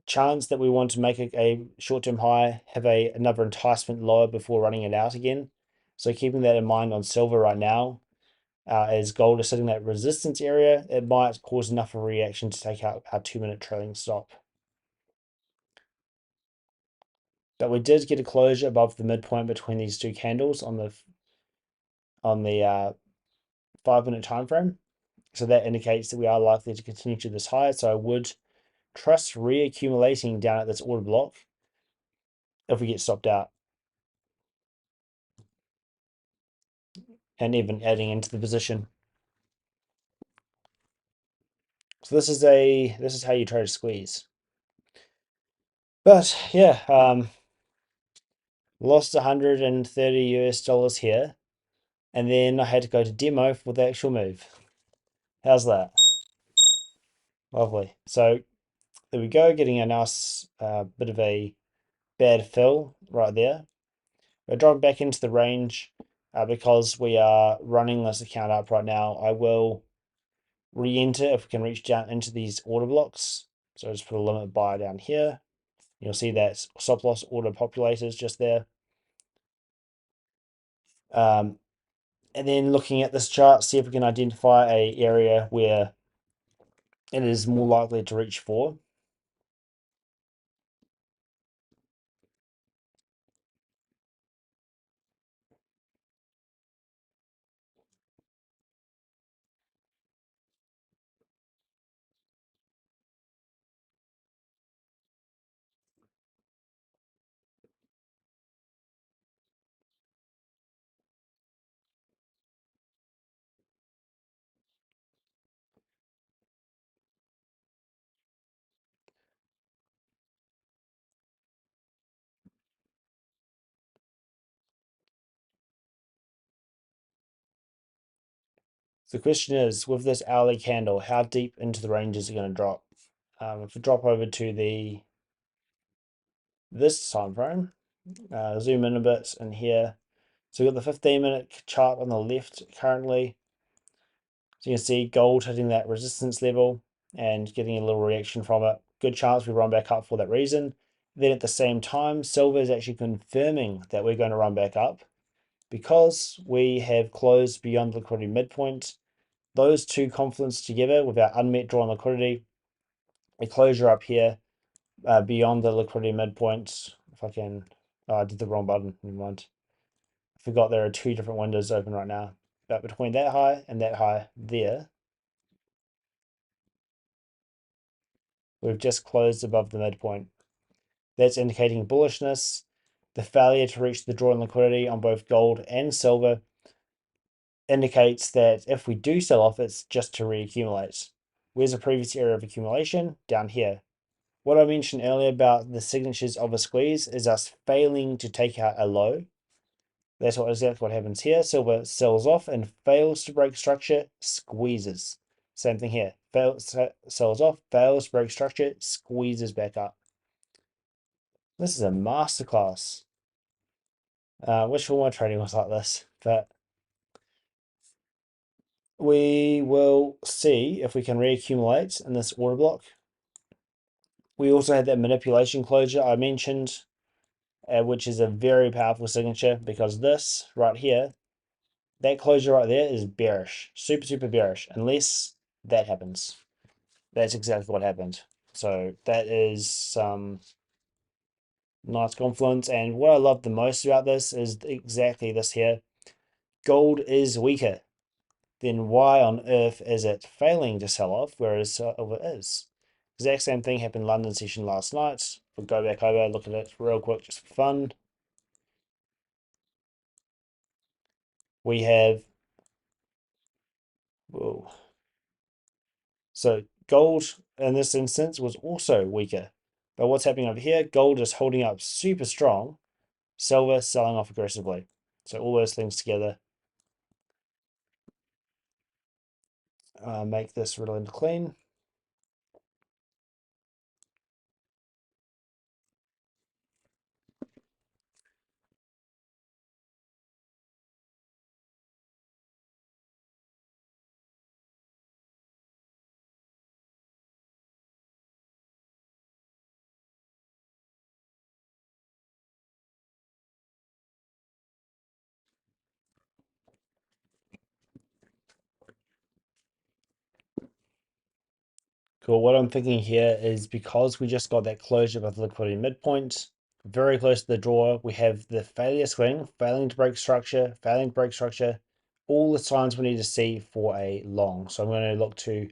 Chance that we want to make a short-term high, have another enticement lower before running it out again. So keeping that in mind on silver right now, as gold is sitting that resistance area, it might cause enough of a reaction to take out our 2-minute trailing stop. But we did get a closure above the midpoint between these two candles on the 5-minute time frame. So that indicates that we are likely to continue to this high. So I would trust reaccumulating down at this order block if we get stopped out, and even adding into the position. So this is how you try to squeeze. But yeah, lost 130 US dollars here, and then I had to go to demo for the actual move. How's that? Lovely. So there we go, getting a nice bit of a bad fill right there. We're dropping back into the range because we are running this account up right now. I will re-enter if we can reach down into these order blocks. So just put a limit buy down here. You'll see that stop loss auto populators just there. And then looking at this chart, see if we can identify a area where it is more likely to reach for. The question is, with this hourly candle, how deep into the range is it going to drop? If we drop over to this time frame, zoom in a bit in here. So we've got the 15-minute chart on the left currently. So you can see gold hitting that resistance level and getting a little reaction from it. Good chance we run back up for that reason. Then at the same time, silver is actually confirming that we're going to run back up because we have closed beyond liquidity midpoint. Those two confluence together with our unmet draw on liquidity, a closure up here beyond the liquidity midpoint. If I can, oh, I did the wrong button. Never mind. I forgot there are two different windows open right now. But between that high and that high there, we've just closed above the midpoint. That's indicating bullishness. The failure to reach the draw in liquidity on both gold and silver indicates that if we do sell off, it's just to reaccumulate. Where's the previous area of accumulation? Down here. What I mentioned earlier about the signatures of a squeeze is us failing to take out a low. That's exactly what happens here. Silver sells off and fails to break structure, squeezes. Same thing here. Sells off, fails to break structure, squeezes back up. This is a masterclass. Wish all my trading was like this, but we will see if we can reaccumulate in this order block. We also had that manipulation closure I mentioned, which is a very powerful signature because this right here, that closure right there is bearish, super, super bearish, unless that happens. That's exactly what happened. So that is some nice confluence. And what I love the most about this is exactly this here. Gold is weaker. Then why on earth is it failing to sell off, whereas silver is? Exact same thing happened in London session last night. We'll go back over, look at it real quick just for fun. We have, whoa. So gold in this instance was also weaker. But what's happening over here? Gold is holding up super strong, silver selling off aggressively. So all those things together make this really clean. Cool. What I'm thinking here is because we just got that closure of the liquidity midpoint, very close to the draw, we have the failure swing, failing to break structure, failing to break structure, all the signs we need to see for a long. So I'm going to look to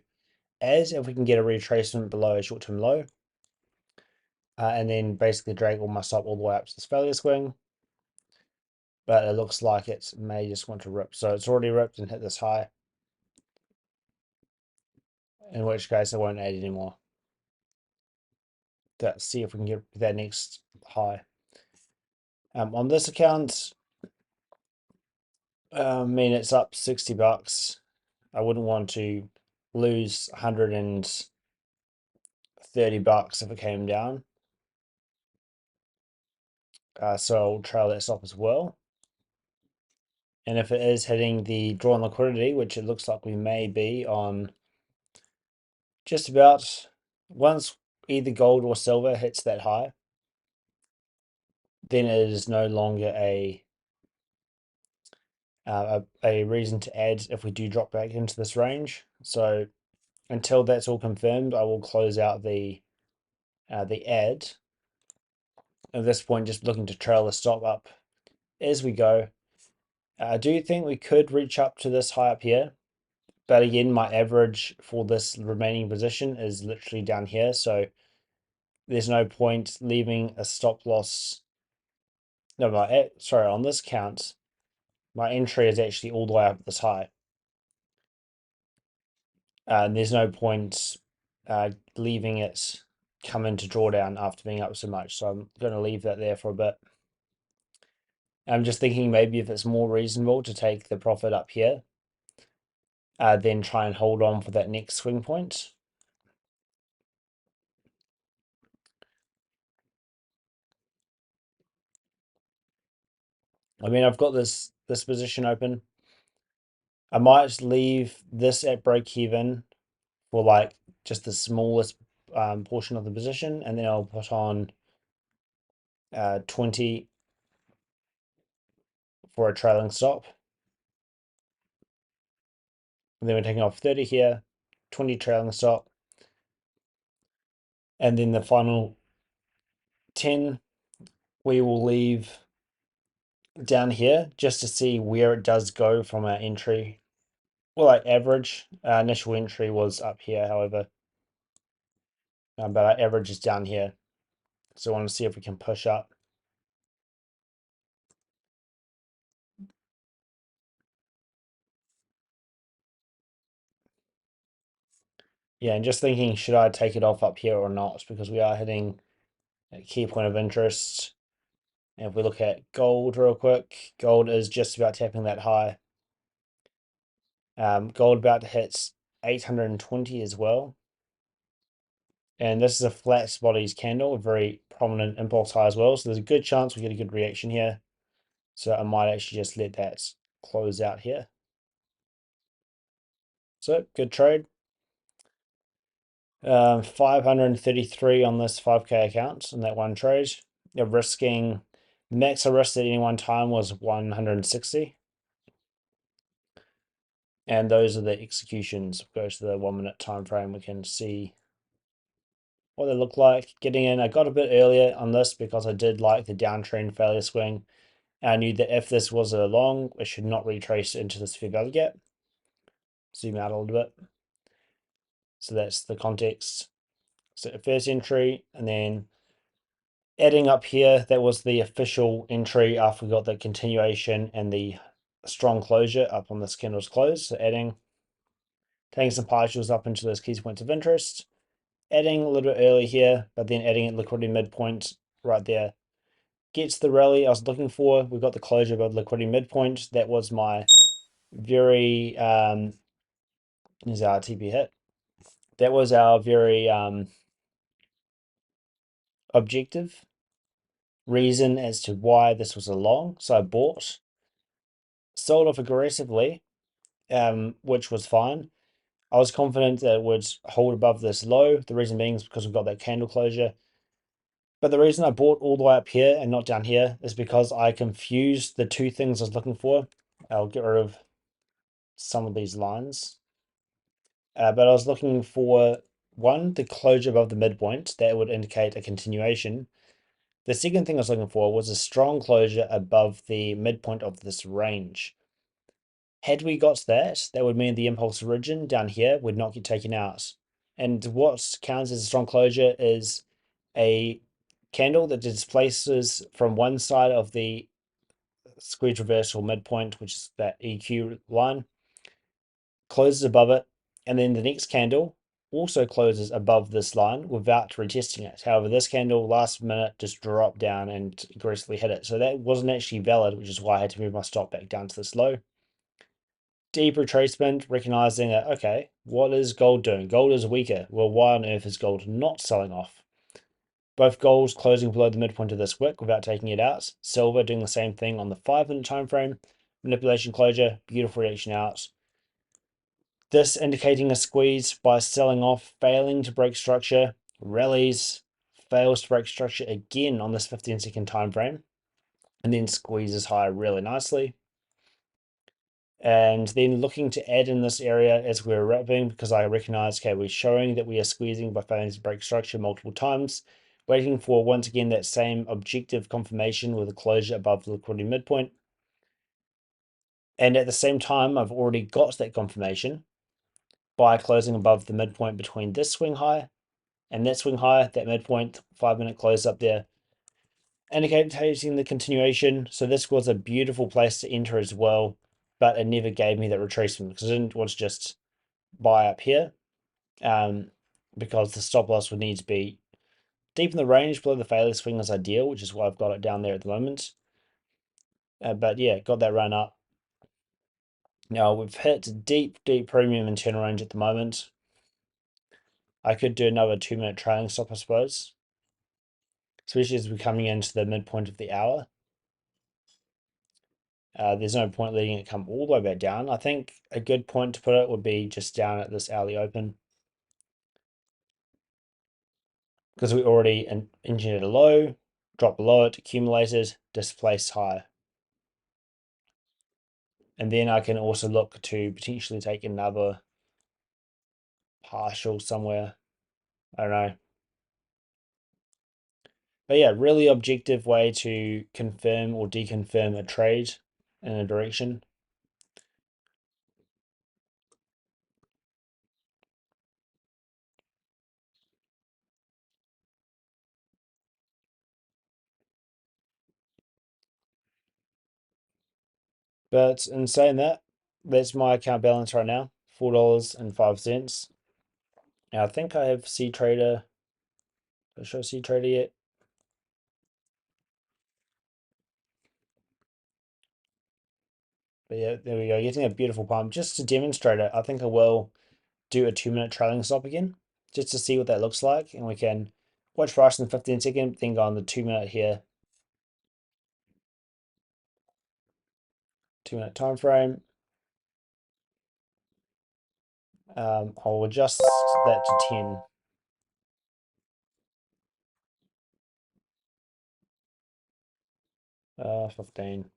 as if we can get a retracement below a short-term low, and then basically drag all my stop all the way up to this failure swing. But it looks like it may just want to rip. So it's already ripped and hit this high, in which case I won't add anymore. Let's see if we can get that next high. On this account, I mean, it's up 60 bucks. I wouldn't want to lose 130 bucks if it came down. So I'll trail that stop as well. And if it is hitting the drawn liquidity, which it looks like we may be on just about once either gold or silver hits that high, then it is no longer a reason to add if we do drop back into this range. So until that's all confirmed, I will close out the add. At this point, just looking to trail the stop up as we go. I do think we could reach up to this high up here, but again, my average for this remaining position is literally down here, so there's no point leaving a stop loss. No, sorry, on this count, my entry is actually all the way up this high. And there's no point leaving it come into drawdown after being up so much. So I'm going to leave that there for a bit. I'm just thinking maybe if it's more reasonable to take the profit up here, then try and hold on for that next swing point. I mean, I've got this position open. I might leave this at break even for like just the smallest portion of the position, and then I'll put on 20 for a trailing stop. And then we're taking off 30 here, 20 trailing stop, and then the final 10 we will leave down here just to see where it does go from our entry. Well, like average, our initial entry was up here, however, but our average is down here. So I want to see if we can push up. Yeah, and just thinking, should I take it off up here or not? Because we are hitting a key point of interest. And if we look at gold real quick, gold is just about tapping that high. Gold about to hit 820 as well. And this is a flat bodies candle, a very prominent impulse high as well. So there's a good chance we get a good reaction here. So I might actually just let that close out here. So good trade. 533 on this 5K account in that one trade. You're risking, max I risked at any one time was 160. And those are the executions. Go to the 1 minute time frame. We can see what they look like. Getting in, I got a bit earlier on this because I did like the downtrend failure swing. And I knew that if this was a long, it should not retrace into this fair value gap. Zoom out a little bit. So that's the context. So first entry, and then adding up here, that was the official entry after we got the continuation and the strong closure up on this candle's close. So adding, taking some partials up into those key points of interest, adding a little bit early here, but then adding at liquidity midpoint right there. Gets the rally I was looking for. We got the closure above liquidity midpoint. That was my very is our TP hit. That was our very objective reason as to why this was a long. So I bought, sold off aggressively, which was fine. I was confident that it would hold above this low. The reason being is because we've got that candle closure. But the reason I bought all the way up here and not down here is because I confused the two things I was looking for. I'll get rid of some of these lines. But I was looking for, one, the closure above the midpoint. That would indicate a continuation. The second thing I was looking for was a strong closure above the midpoint of this range. Had we got that, that would mean the impulse origin down here would not get taken out. And what counts as a strong closure is a candle that displaces from one side of the squeeze reversal midpoint, which is that EQ line, closes above it, and then the next candle also closes above this line without retesting it. However, this candle last minute just dropped down and aggressively hit it. So that wasn't actually valid, which is why I had to move my stop back down to this low. Deep retracement, recognizing that, okay, what is gold doing? Gold is weaker. Well, why on earth is gold not selling off? Both golds closing below the midpoint of this wick without taking it out. Silver doing the same thing on the 5 minute time frame. Manipulation closure, beautiful reaction out. This indicating a squeeze by selling off, failing to break structure, rallies, fails to break structure again on this 15-second time frame, and then squeezes higher really nicely. And then looking to add in this area as we're wrapping, because I recognize, okay, we're showing that we are squeezing by failing to break structure multiple times, waiting for once again that same objective confirmation with a closure above the liquidity midpoint. And at the same time, I've already got that confirmation by closing above the midpoint between this swing high and that swing high, that midpoint 5-minute close up there, indicating the continuation. So this was a beautiful place to enter as well, but it never gave me that retracement because I didn't want to just buy up here, because the stop loss would need to be deep in the range below the failure swing is ideal, which is why I've got it down there at the moment. But yeah, got that run up. Now we've hit deep premium internal range at the moment. I could do another 2-minute trailing stop, I suppose, especially as we're coming into the midpoint of the hour. There's no point letting it come all the way back down. I think a good point to put it would be just down at this hourly open, because we already engineered a low, dropped below it, accumulated, displaced higher. And then I can also look to potentially take another partial somewhere. I don't know. But yeah, really objective way to confirm or deconfirm a trade in a direction. But in saying that, that's my account balance right now, $4.05. Now I think I have C Trader. Did I show C Trader yet? But yeah, there we go. Getting a beautiful pump. Just to demonstrate it, I think I will do a 2-minute trailing stop again, just to see what that looks like. And we can watch price in the 15-second, then go on the 2-minute here. 2-minute time frame. I'll adjust that to 10. Uh, 15.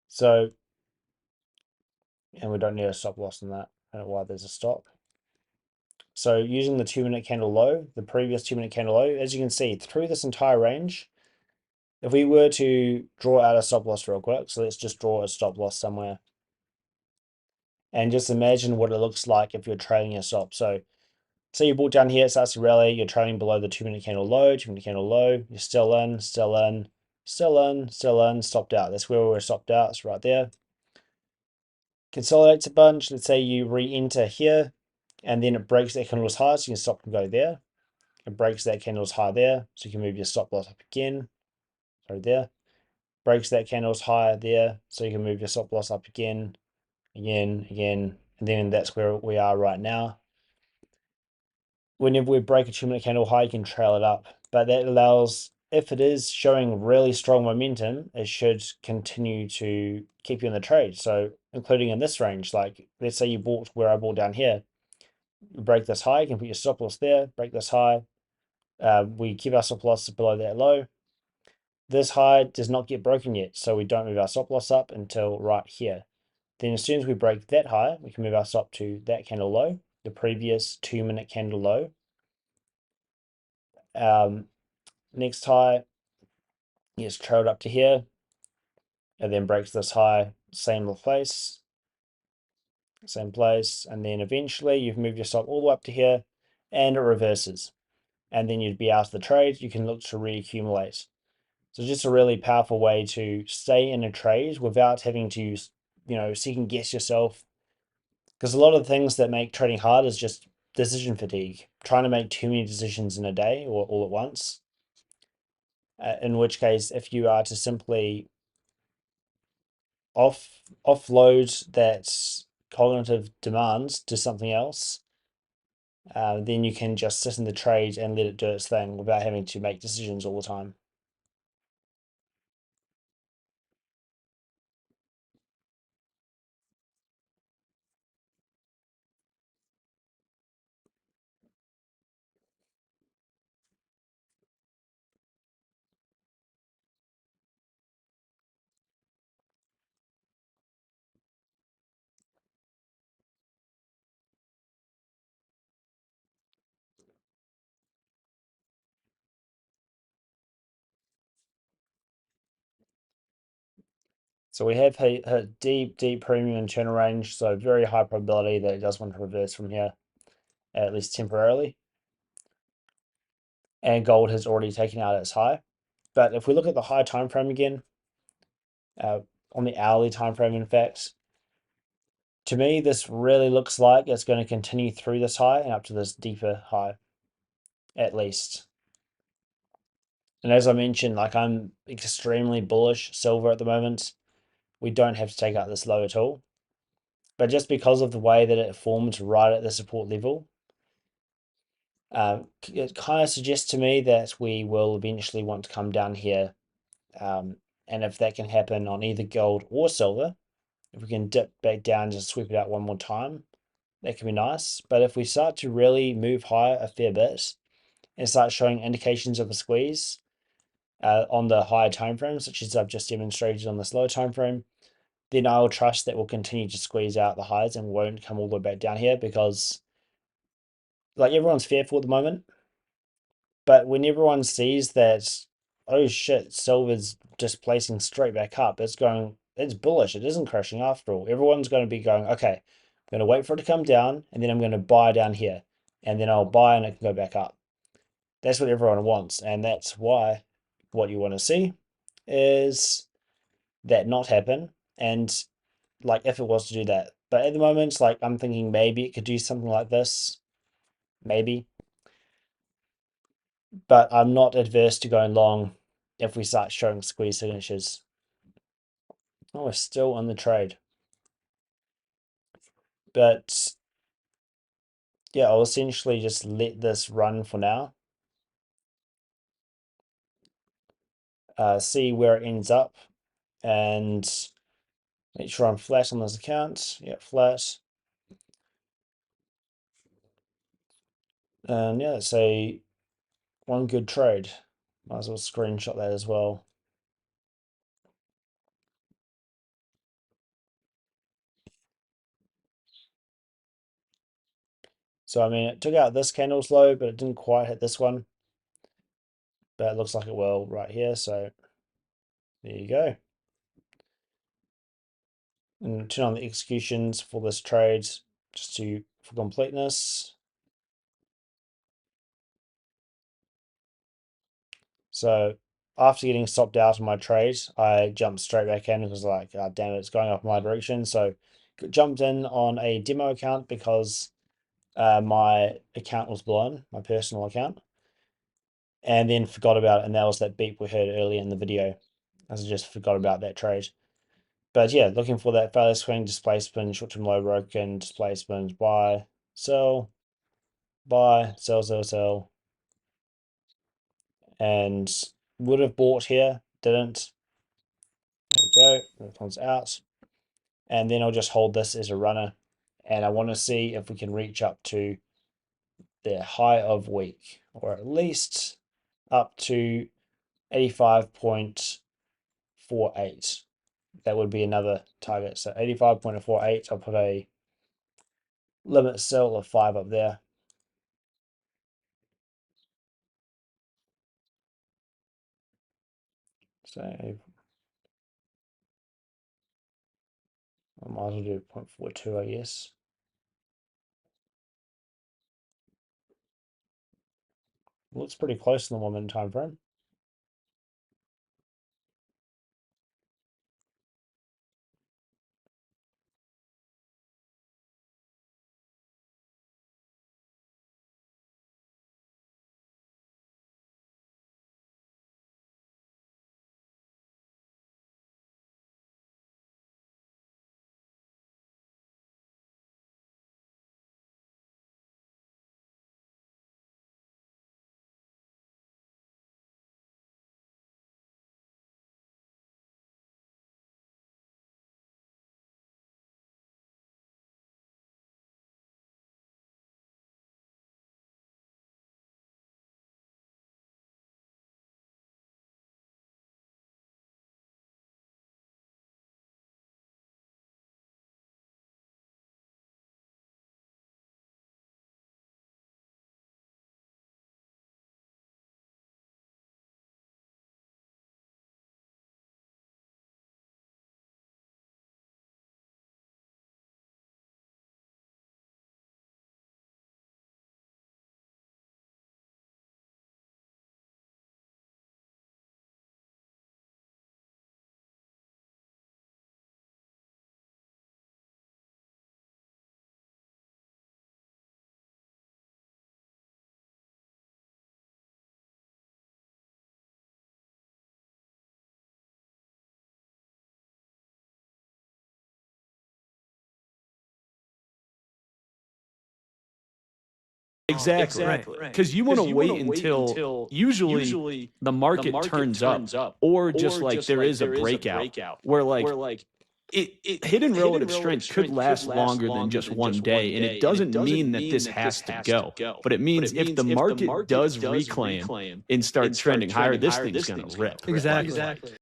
So, and we don't need a stop loss in that. I don't know why there's a stop. So using the 2-minute candle low, the previous 2-minute candle low, as you can see through this entire range, if we were to draw out a stop loss real quick, so let's just draw a stop loss somewhere. And just imagine what it looks like if you're trailing your stop. So say you bought down here, it starts to rally, you're trailing below the 2-minute candle low, 2-minute candle low, you're still in, still in, still in, still in, stopped out. That's where we're stopped out, it's right there. Consolidates a bunch, let's say you re-enter here, and then it breaks that candle's high, so you can stop and go there. It breaks that candle's high there, so you can move your stop loss up again. Sorry, there. Breaks that candle's high there, so you can move your stop loss up again, again, and then that's where we are right now. Whenever we break a 2-minute candle high, you can trail it up, but that allows, if it is showing really strong momentum, it should continue to keep you in the trade. So including in this range, like let's say you bought where I bought down here, you break this high, you can put your stop loss there, break this high. We keep our stop loss below that low. This high does not get broken yet, so we don't move our stop loss up until right here. Then as soon as we break that high, we can move our stop to that candle low, the previous 2-minute candle low. Next high gets trailed up to here, and then breaks this high, same place, and then eventually you've moved your stop all the way up to here, and it reverses. And then you'd be out of the trade, you can look to reaccumulate. So just a really powerful way to stay in a trade without having to, second guess yourself. Because a lot of the things that make trading hard is just decision fatigue, trying to make too many decisions in a day or all at once. In which case, if you are to simply offload that cognitive demands to something else, then you can just sit in the trade and let it do its thing without having to make decisions all the time. So we have hit deep premium and channel range, so very high probability that it does want to reverse from here, at least temporarily. And gold has already taken out its high. But if we look at the high time frame again, on the hourly time frame, in fact, to me, this really looks like it's going to continue through this high and up to this deeper high, at least. And as I mentioned, like I'm extremely bullish silver at the moment. We don't have to take out this low at all. But just because of the way that it formed right at the support level, it kind of suggests to me that we will eventually want to come down here. And if that can happen on either gold or silver, if we can dip back down, just sweep it out one more time, that can be nice. But if we start to really move higher a fair bit and start showing indications of a squeeze on the higher time frame, such as I've just demonstrated on this lower time frame, then I'll trust that we'll continue to squeeze out the highs and won't come all the way back down here, because like everyone's fearful at the moment. But when everyone sees that, oh shit, silver's just placing straight back up, it's bullish. It isn't crashing after all. Everyone's going to be going, okay, I'm going to wait for it to come down, and then I'm going to buy down here, and then I'll buy and it can go back up. That's what everyone wants, and that's why what you want to see is that not happen. And like if it was to do that, but at the moment, like I'm thinking maybe it could do something like this, maybe. But I'm not adverse to going long if we start showing squeeze signatures. Oh, we're still on the trade. But yeah, I'll essentially just let this run for now. See where it ends up, and make sure I'm flat on this account. Yeah, flat. And yeah, let's say one good trade. Might as well screenshot that as well. So I mean, it took out this candle's low, but it didn't quite hit this one. But it looks like it will right here. So there you go. And turn on the executions for this trade just for completeness. So after getting stopped out of my trade, I jumped straight back in because like, oh, damn it, it's going up my direction. So jumped in on a demo account because my account was blown, my personal account, and then forgot about it. And that was that beep we heard earlier in the video. I just forgot about that trade. But yeah, looking for that failure swing, displacement, short-term low broken, displacement, buy, sell, sell, and would have bought here, didn't. There we go, that comes out. And then I'll just hold this as a runner. And I want to see if we can reach up to the high of week, or at least up to 85.48. That would be another target. So 85.48, I'll put a limit sell of 5 up there. So I might as well do 0.42, I guess. Looks pretty close in the 1 minute time frame. Exactly. Because you want to wait until usually the market turns up or just like there is a breakout where like hidden relative strength could last longer than just one day. And it doesn't mean that this has to go, but it means if the market does reclaim and start trending higher, this thing's going to rip, by the way. Exactly.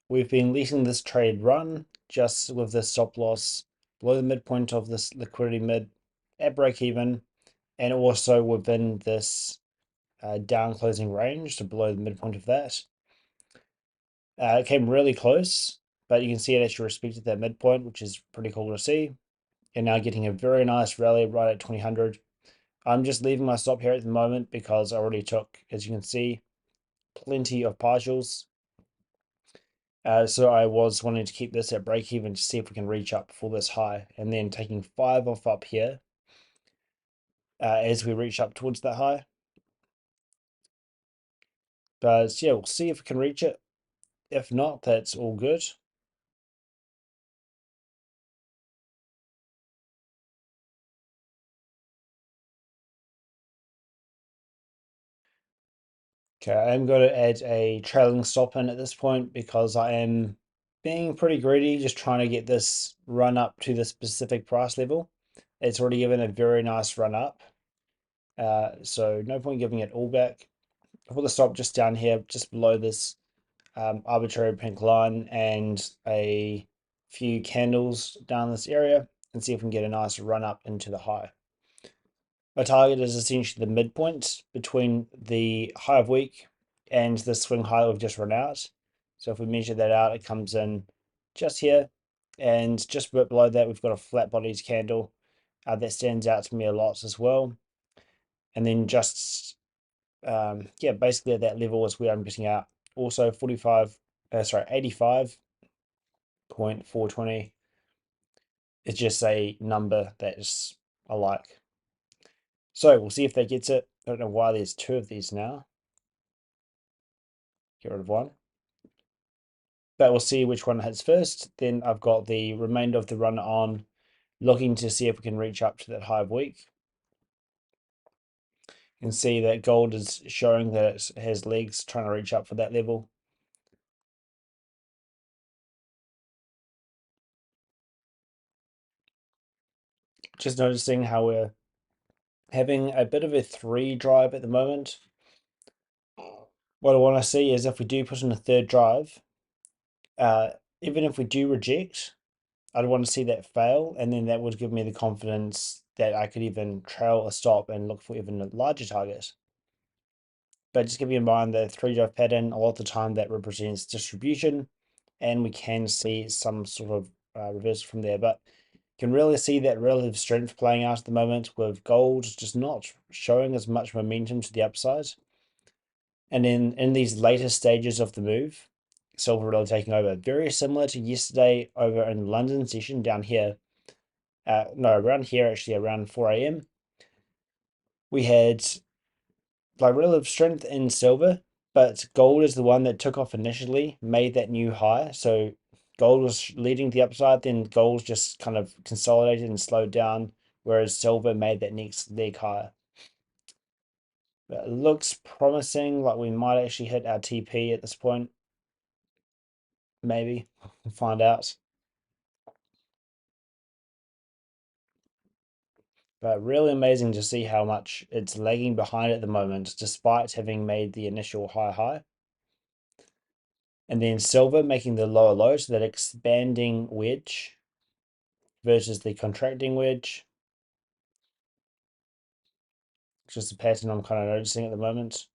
We've been letting this trade run just with this stop loss below the midpoint of this liquidity mid at break even, and also within this down closing range, so below the midpoint of that. It came really close, but you can see it actually respected that midpoint, which is pretty cool to see. And now getting a very nice rally right at 2000. I'm just leaving my stop here at the moment because I already took, as you can see, plenty of partials. So I was wanting to keep this at break even to see if we can reach up for this high, and then taking 5 off up here as we reach up towards that high. But yeah, we'll see if we can reach it. If not, that's all good. Okay, I'm going to add a trailing stop in at this point because I am being pretty greedy, just trying to get this run up to the specific price level. It's already given a very nice run up, so no point giving it all back. I'll put the stop just down here, just below this arbitrary pink line and a few candles down this area, and see if we can get a nice run up into the high. My target is essentially the midpoint between the high of week and the swing high we've just run out. So if we measure that out, it comes in just here, and just below that we've got a flat bodies candle that stands out to me a lot as well. And then just yeah, basically at that level is where I'm getting out. Also 85.420 is just a number that is I like. So we'll see if that gets it. I don't know why there's 2 of these now. Get rid of 1. But we'll see which one hits first. Then I've got the remainder of the run on, looking to see if we can reach up to that high of week. You can see that gold is showing that it has legs trying to reach up for that level. Just noticing how we're having a bit of a 3 drive at the moment. What I want to see is if we do put in a 3rd drive, even if we do reject, I'd want to see that fail, and then that would give me the confidence that I could even trail a stop and look for even a larger target. But just keep in mind that 3 drive pattern, a lot of the time that represents distribution, and we can see some sort of reversal from there. But you can really see that relative strength playing out at the moment, with gold just not showing as much momentum to the upside. And in these later stages of the move, silver really taking over. Very similar to yesterday over in the London session down here. No, around here, actually, around 4 a.m. We had like relative strength in silver, but gold is the one that took off initially, made that new high. So gold was leading the upside, then gold just kind of consolidated and slowed down, whereas silver made that next leg higher. But it looks promising, like we might actually hit our TP at this point. Maybe. We'll find out. But really amazing to see how much it's lagging behind at the moment, despite having made the initial high. And then silver making the lower low, so that expanding wedge versus the contracting wedge. Just a pattern I'm kind of noticing at the moment.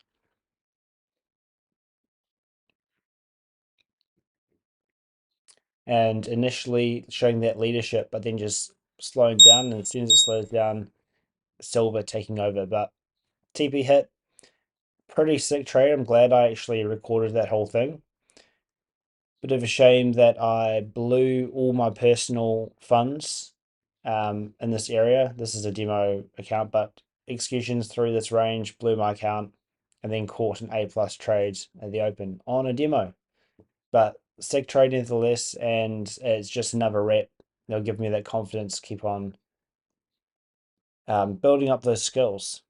And initially showing that leadership, but then just slowing down. And as soon as it slows down, silver taking over. But TP hit, pretty sick trade. I'm glad I actually recorded that whole thing. Bit of a shame that I blew all my personal funds in this area. This is a demo account, but executions through this range blew my account and then caught an A plus trade at the open on a demo. But stick trade nevertheless, and it's just another rep. They'll give me that confidence to keep on building up those skills.